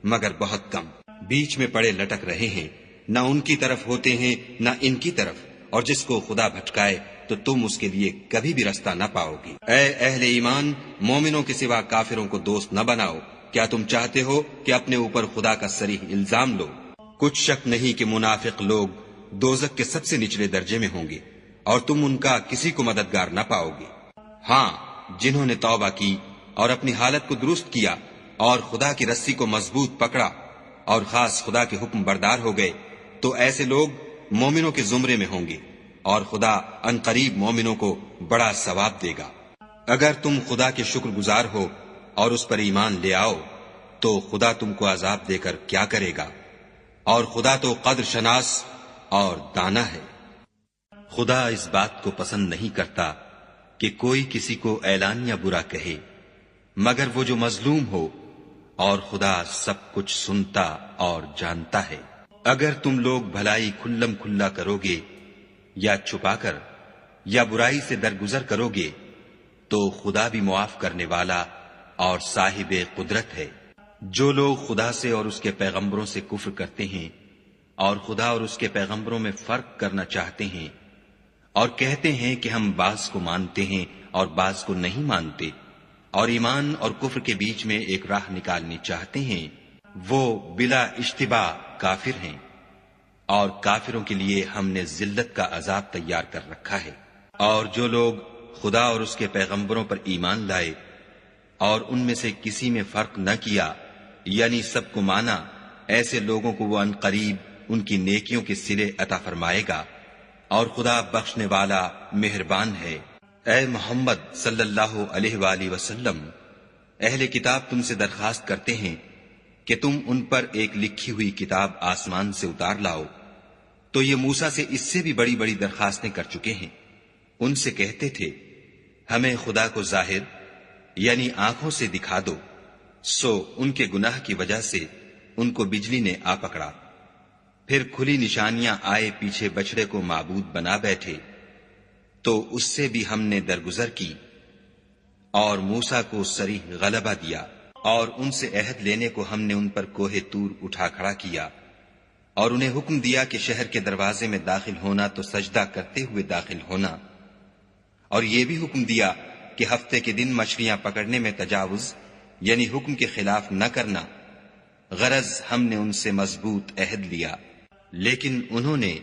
Speaker 2: مگر بہت کم۔ بیچ میں پڑے لٹک رہے ہیں، نہ ان کی طرف ہوتے ہیں نہ ان کی طرف، اور جس کو خدا بھٹکائے تو تم اس کے لیے کبھی بھی رستہ نہ پاؤ گی۔ اے اہل ایمان، مومنوں کے سوا کافروں کو دوست نہ بناؤ۔ کیا تم چاہتے ہو کہ اپنے اوپر خدا کا صریح الزام لو؟ کچھ شک نہیں کہ منافق لوگ دوزخ کے سب سے نچلے درجے میں ہوں گے اور تم ان کا کسی کو مددگار نہ پاؤ گے۔ ہاں، جنہوں نے توبہ کی اور اپنی حالت کو درست کیا اور خدا کی رسی کو مضبوط پکڑا اور خاص خدا کے حکم بردار ہو گئے، تو ایسے لوگ
Speaker 3: مومنوں کے زمرے میں ہوں گے، اور خدا عنقریب مومنوں کو بڑا ثواب دے گا۔ اگر تم خدا کے شکر گزار ہو اور اس پر ایمان لے آؤ تو خدا تم کو عذاب دے کر کیا کرے گا، اور خدا تو قدر شناس اور دانا ہے۔ خدا اس بات کو پسند نہیں کرتا کہ کوئی کسی کو اعلانیہ برا کہے مگر وہ جو مظلوم ہو، اور خدا سب کچھ سنتا اور جانتا ہے۔ اگر تم لوگ بھلائی کھلم کھلا کرو گے یا چھپا کر یا برائی سے درگزر کرو گے تو خدا بھی معاف کرنے والا اور صاحب قدرت ہے۔ جو لوگ خدا سے اور اس کے پیغمبروں سے کفر کرتے ہیں اور خدا اور اس کے پیغمبروں میں فرق کرنا چاہتے ہیں اور کہتے ہیں کہ ہم بعض کو مانتے ہیں اور بعض کو نہیں مانتے، اور ایمان اور کفر کے بیچ میں ایک راہ نکالنی چاہتے ہیں، وہ بلا اشتباہ کافر ہیں، اور کافروں کے لیے ہم نے ذلت کا عذاب تیار کر رکھا ہے۔ اور جو لوگ خدا اور اس کے پیغمبروں پر ایمان لائے اور ان میں سے کسی میں فرق نہ کیا، یعنی سب کو مانا، ایسے لوگوں کو وہ عنقریب ان کی نیکیوں کے صلے عطا فرمائے گا، اور خدا بخشنے والا مہربان ہے۔ اے محمد صلی اللہ علیہ وآلہ وسلم، اہل کتاب تم سے درخواست کرتے ہیں کہ تم ان پر ایک لکھی ہوئی کتاب آسمان سے اتار لاؤ، تو یہ موسیٰ سے اس سے بھی بڑی بڑی درخواستیں کر چکے ہیں۔ ان سے کہتے تھے ہمیں خدا کو ظاہر یعنی آنکھوں سے دکھا دو، سو ان کے گناہ کی وجہ سے ان کو بجلی نے آ پکڑا، پھر کھلی نشانیاں آئے پیچھے بچڑے کو معبود بنا بیٹھے، تو اس سے بھی ہم نے درگزر کی اور موسیٰ کو صریح غلبہ دیا، اور ان سے عہد لینے کو ہم نے ان پر کوہ طور اٹھا کھڑا کیا، اور انہیں حکم دیا کہ شہر کے دروازے میں داخل ہونا تو سجدہ کرتے ہوئے داخل ہونا، اور یہ بھی حکم دیا کہ ہفتے کے دن مچھلیاں پکڑنے میں تجاوز یعنی حکم کے خلاف نہ کرنا، غرض ہم نے ان سے مضبوط عہد لیا، لیکن انہوں نے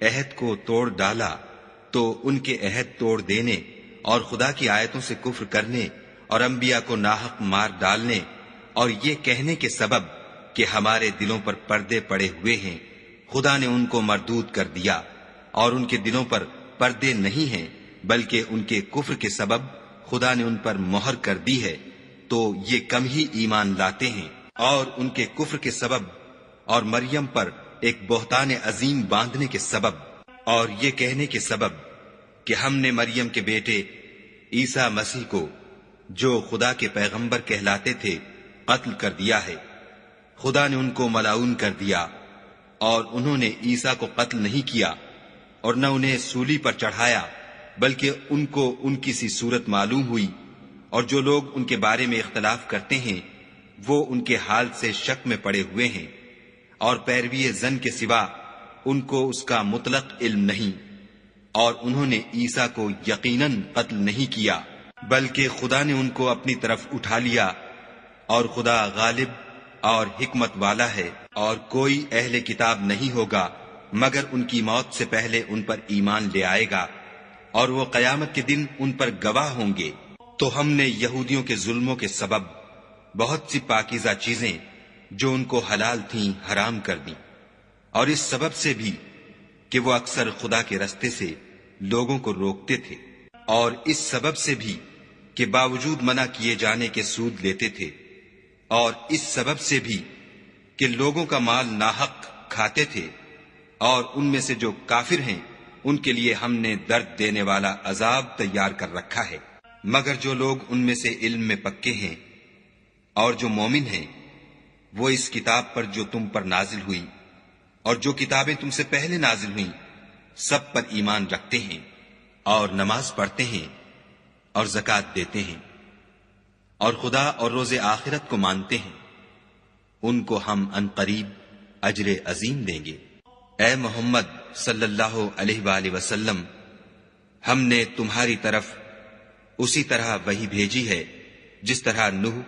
Speaker 3: عہد کو توڑ ڈالا، تو ان کے عہد توڑ دینے اور خدا کی آیتوں سے کفر کرنے اور انبیاء کو ناحق مار ڈالنے اور یہ کہنے کے سبب کہ ہمارے دلوں پر پردے پڑے ہوئے ہیں، خدا نے ان کو مردود کر دیا، اور ان کے دلوں پر پردے نہیں ہیں بلکہ ان کے کفر کے سبب خدا نے ان پر مہر کر دی ہے، تو یہ کم ہی ایمان لاتے ہیں۔ اور ان کے کفر کے سبب اور مریم پر ایک بہتان عظیم باندھنے کے سبب اور یہ کہنے کے سبب کہ ہم نے مریم کے بیٹے عیسیٰ مسیح کو جو خدا کے پیغمبر کہلاتے تھے قتل کر دیا ہے، خدا نے ان کو ملعون کر دیا، اور انہوں نے عیسیٰ کو قتل نہیں کیا اور نہ انہیں سولی پر چڑھایا، بلکہ ان کو ان کی سی صورت معلوم ہوئی، اور جو لوگ ان کے بارے میں اختلاف کرتے ہیں وہ ان کے حال سے شک میں پڑے ہوئے ہیں، اور پیروی زن کے سوا ان کو اس کا مطلق علم نہیں، اور انہوں نے عیسیٰ کو یقیناً قتل نہیں کیا بلکہ خدا نے ان کو اپنی طرف اٹھا لیا، اور خدا غالب اور حکمت والا ہے، اور کوئی اہل کتاب نہیں ہوگا مگر ان کی موت سے پہلے ان پر ایمان لے آئے گا، اور وہ قیامت کے دن ان پر گواہ ہوں گے۔ تو ہم نے یہودیوں کے ظلموں کے سبب بہت سی پاکیزہ چیزیں جو ان کو حلال تھیں حرام کر دیں، اور اس سبب سے بھی کہ وہ اکثر خدا کے رستے سے لوگوں کو روکتے تھے، اور اس سبب سے بھی کہ باوجود منع کیے جانے کے سود لیتے تھے، اور اس سبب سے بھی کہ لوگوں کا مال ناحق کھاتے تھے، اور ان میں سے جو کافر ہیں ان کے لیے ہم نے درد دینے والا عذاب تیار کر رکھا ہے۔ مگر جو لوگ ان میں سے علم میں پکے ہیں اور جو مومن ہیں، وہ اس کتاب پر جو تم پر نازل ہوئی اور جو کتابیں تم سے پہلے نازل ہوئیں سب پر ایمان رکھتے ہیں، اور نماز پڑھتے ہیں اور زکوٰۃ دیتے ہیں، اور خدا اور روز آخرت کو مانتے ہیں، ان کو ہم عنقریب اجر عظیم دیں گے۔ اے محمد صلی اللہ علیہ وآلہ وسلم، ہم نے تمہاری طرف اسی طرح وحی بھیجی ہے جس طرح نوح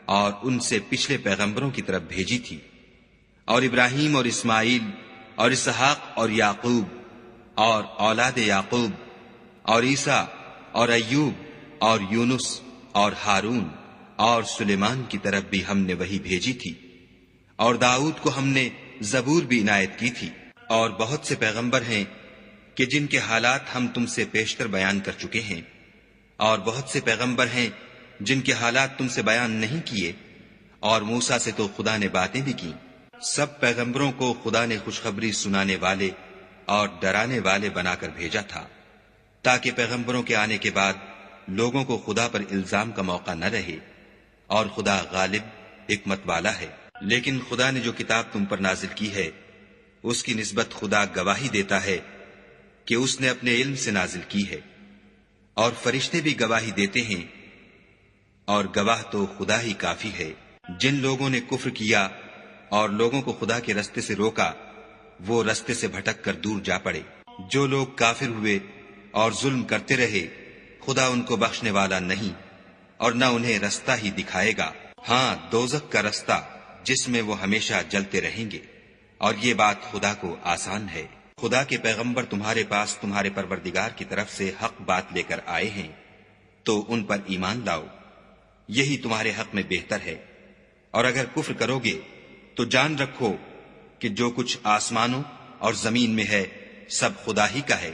Speaker 3: اور ان سے پچھلے پیغمبروں کی طرف بھیجی تھی، اور ابراہیم اور اسماعیل اور اسحاق اور یعقوب اور اولاد یعقوب اور عیسیٰ اور ایوب اور یونس اور ہارون اور سلیمان کی طرف بھی ہم نے وحی بھیجی تھی، اور داؤد کو ہم نے زبور بھی عنایت کی تھی،
Speaker 2: اور بہت سے پیغمبر ہیں کہ جن کے حالات ہم تم سے پیشتر بیان کر چکے ہیں، اور بہت سے پیغمبر ہیں جن کے حالات تم سے بیان نہیں کیے، اور موسیٰ سے تو خدا نے باتیں بھی کی۔ سب پیغمبروں کو خدا نے خوشخبری سنانے والے اور ڈرانے والے بنا کر بھیجا تھا، تاکہ پیغمبروں کے آنے کے بعد لوگوں کو خدا پر الزام کا موقع نہ رہے، اور خدا غالب حکمت والا ہے۔ لیکن خدا نے جو کتاب تم پر نازل کی ہے اس کی نسبت خدا گواہی دیتا ہے کہ اس نے اپنے علم سے نازل کی ہے، اور فرشتے بھی گواہی دیتے ہیں، اور گواہ تو خدا ہی کافی ہے۔ جن لوگوں نے کفر کیا اور لوگوں کو خدا کے رستے سے روکا، وہ رستے سے بھٹک کر دور جا پڑے۔ جو لوگ کافر ہوئے اور ظلم کرتے رہے، خدا ان کو بخشنے والا نہیں، اور نہ انہیں رستہ ہی دکھائے گا۔ ہاں، دوزخ کا رستہ جس میں وہ ہمیشہ جلتے رہیں گے، اور یہ بات خدا کو آسان ہے۔ خدا کے پیغمبر تمہارے پاس تمہارے پروردگار کی طرف سے حق بات لے کر آئے ہیں، تو ان پر ایمان لاؤ، یہی تمہارے حق میں بہتر ہے۔ اور اگر کفر کرو گے تو جان رکھو کہ جو کچھ آسمانوں اور زمین میں ہے سب خدا ہی کا ہے،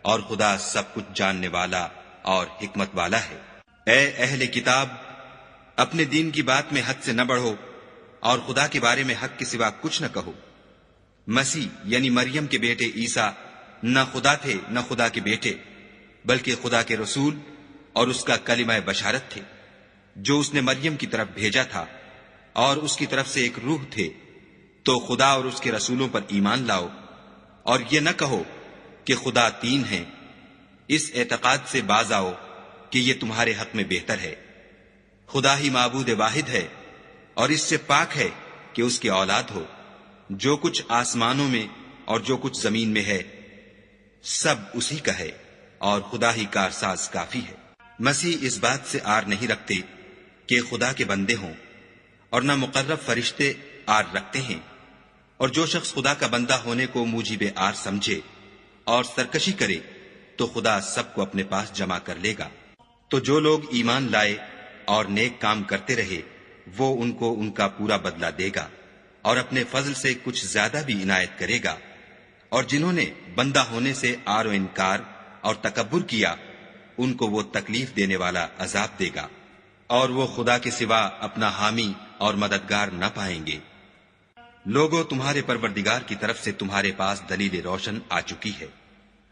Speaker 2: اور خدا سب کچھ جاننے والا اور حکمت والا ہے۔ اے اہل کتاب، اپنے دین کی بات میں حد سے نہ بڑھو، اور خدا کے بارے میں حق کے سوا کچھ نہ کہو۔ مسیح یعنی مریم کے بیٹے عیسیٰ نہ خدا تھے نہ خدا کے بیٹے، بلکہ خدا کے رسول اور اس کا کلمہ بشارت تھے، جو اس نے مریم کی طرف بھیجا تھا، اور اس کی طرف سے ایک روح تھے۔ تو خدا اور اس کے رسولوں پر ایمان لاؤ، اور یہ نہ کہو کہ خدا تین ہیں۔ اس اعتقاد سے باز آؤ کہ یہ تمہارے حق میں بہتر ہے۔ خدا ہی معبود واحد ہے، اور اس سے پاک ہے کہ اس کی اولاد ہو۔ جو کچھ آسمانوں میں اور جو کچھ زمین میں ہے سب اسی کا ہے، اور خدا ہی کارساز کافی ہے۔ مسیح اس بات سے آر نہیں رکھتے کہ خدا کے بندے ہوں، اور نہ مقرب فرشتے آر رکھتے ہیں، اور جو شخص خدا کا بندہ ہونے کو موجب آر سمجھے اور سرکشی کرے تو خدا سب کو اپنے پاس جمع کر لے گا۔ تو جو لوگ ایمان لائے اور نیک کام کرتے رہے، وہ ان کو ان کا پورا بدلہ دے گا، اور اپنے فضل سے کچھ زیادہ بھی عنایت کرے گا۔ اور جنہوں نے بندہ ہونے سے آر و انکار اور تکبر کیا، ان کو وہ تکلیف دینے والا عذاب دے گا، اور وہ خدا کے سوا اپنا حامی اور مددگار نہ پائیں گے۔ لوگوں، تمہارے پروردگار کی طرف سے تمہارے پاس دلیل روشن آ چکی ہے،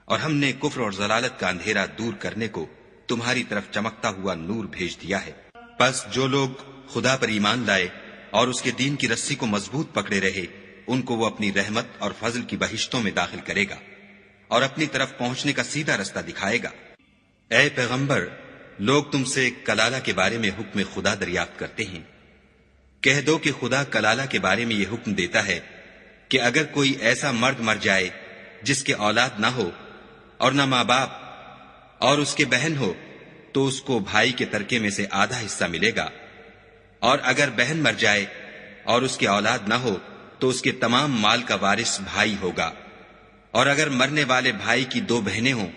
Speaker 2: اور ہم نے کفر اور ضلالت کا اندھیرا دور کرنے کو تمہاری طرف چمکتا ہوا نور بھیج دیا ہے۔ پس جو لوگ خدا پر ایمان لائے اور اس کے دین کی رسی کو مضبوط پکڑے رہے، ان کو وہ اپنی رحمت اور فضل کی بہشتوں میں داخل کرے گا، اور اپنی طرف پہنچنے کا سیدھا رستہ دکھائے گا۔ اے پیغمبر، لوگ تم سے کلالہ کے بارے میں حکم خدا دریافت کرتے ہیں۔ کہہ دو کہ خدا کلالہ کے بارے میں یہ حکم دیتا ہے کہ اگر کوئی ایسا مرد مر جائے جس کے اولاد نہ ہو اور نہ ماں باپ، اور اس کے بہن ہو، تو اس کو بھائی کے ترکے میں سے آدھا حصہ ملے گا، اور اگر بہن مر جائے اور اس کے اولاد نہ ہو تو اس کے تمام مال کا وارث بھائی ہوگا، اور اگر مرنے والے بھائی کی دو بہنیں ہوں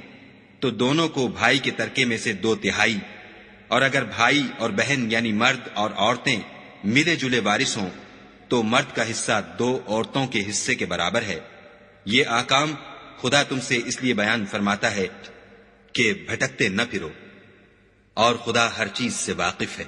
Speaker 2: تو دونوں کو بھائی کے ترکے میں سے 2/3، اور اگر بھائی اور بہن یعنی مرد اور عورتیں ملے جلے وارث ہوں تو مرد کا حصہ 2 عورتوں کے حصے کے برابر ہے۔ یہ احکام خدا تم سے اس لیے بیان فرماتا ہے کہ بھٹکتے نہ پھرو، اور خدا ہر چیز سے واقف ہے۔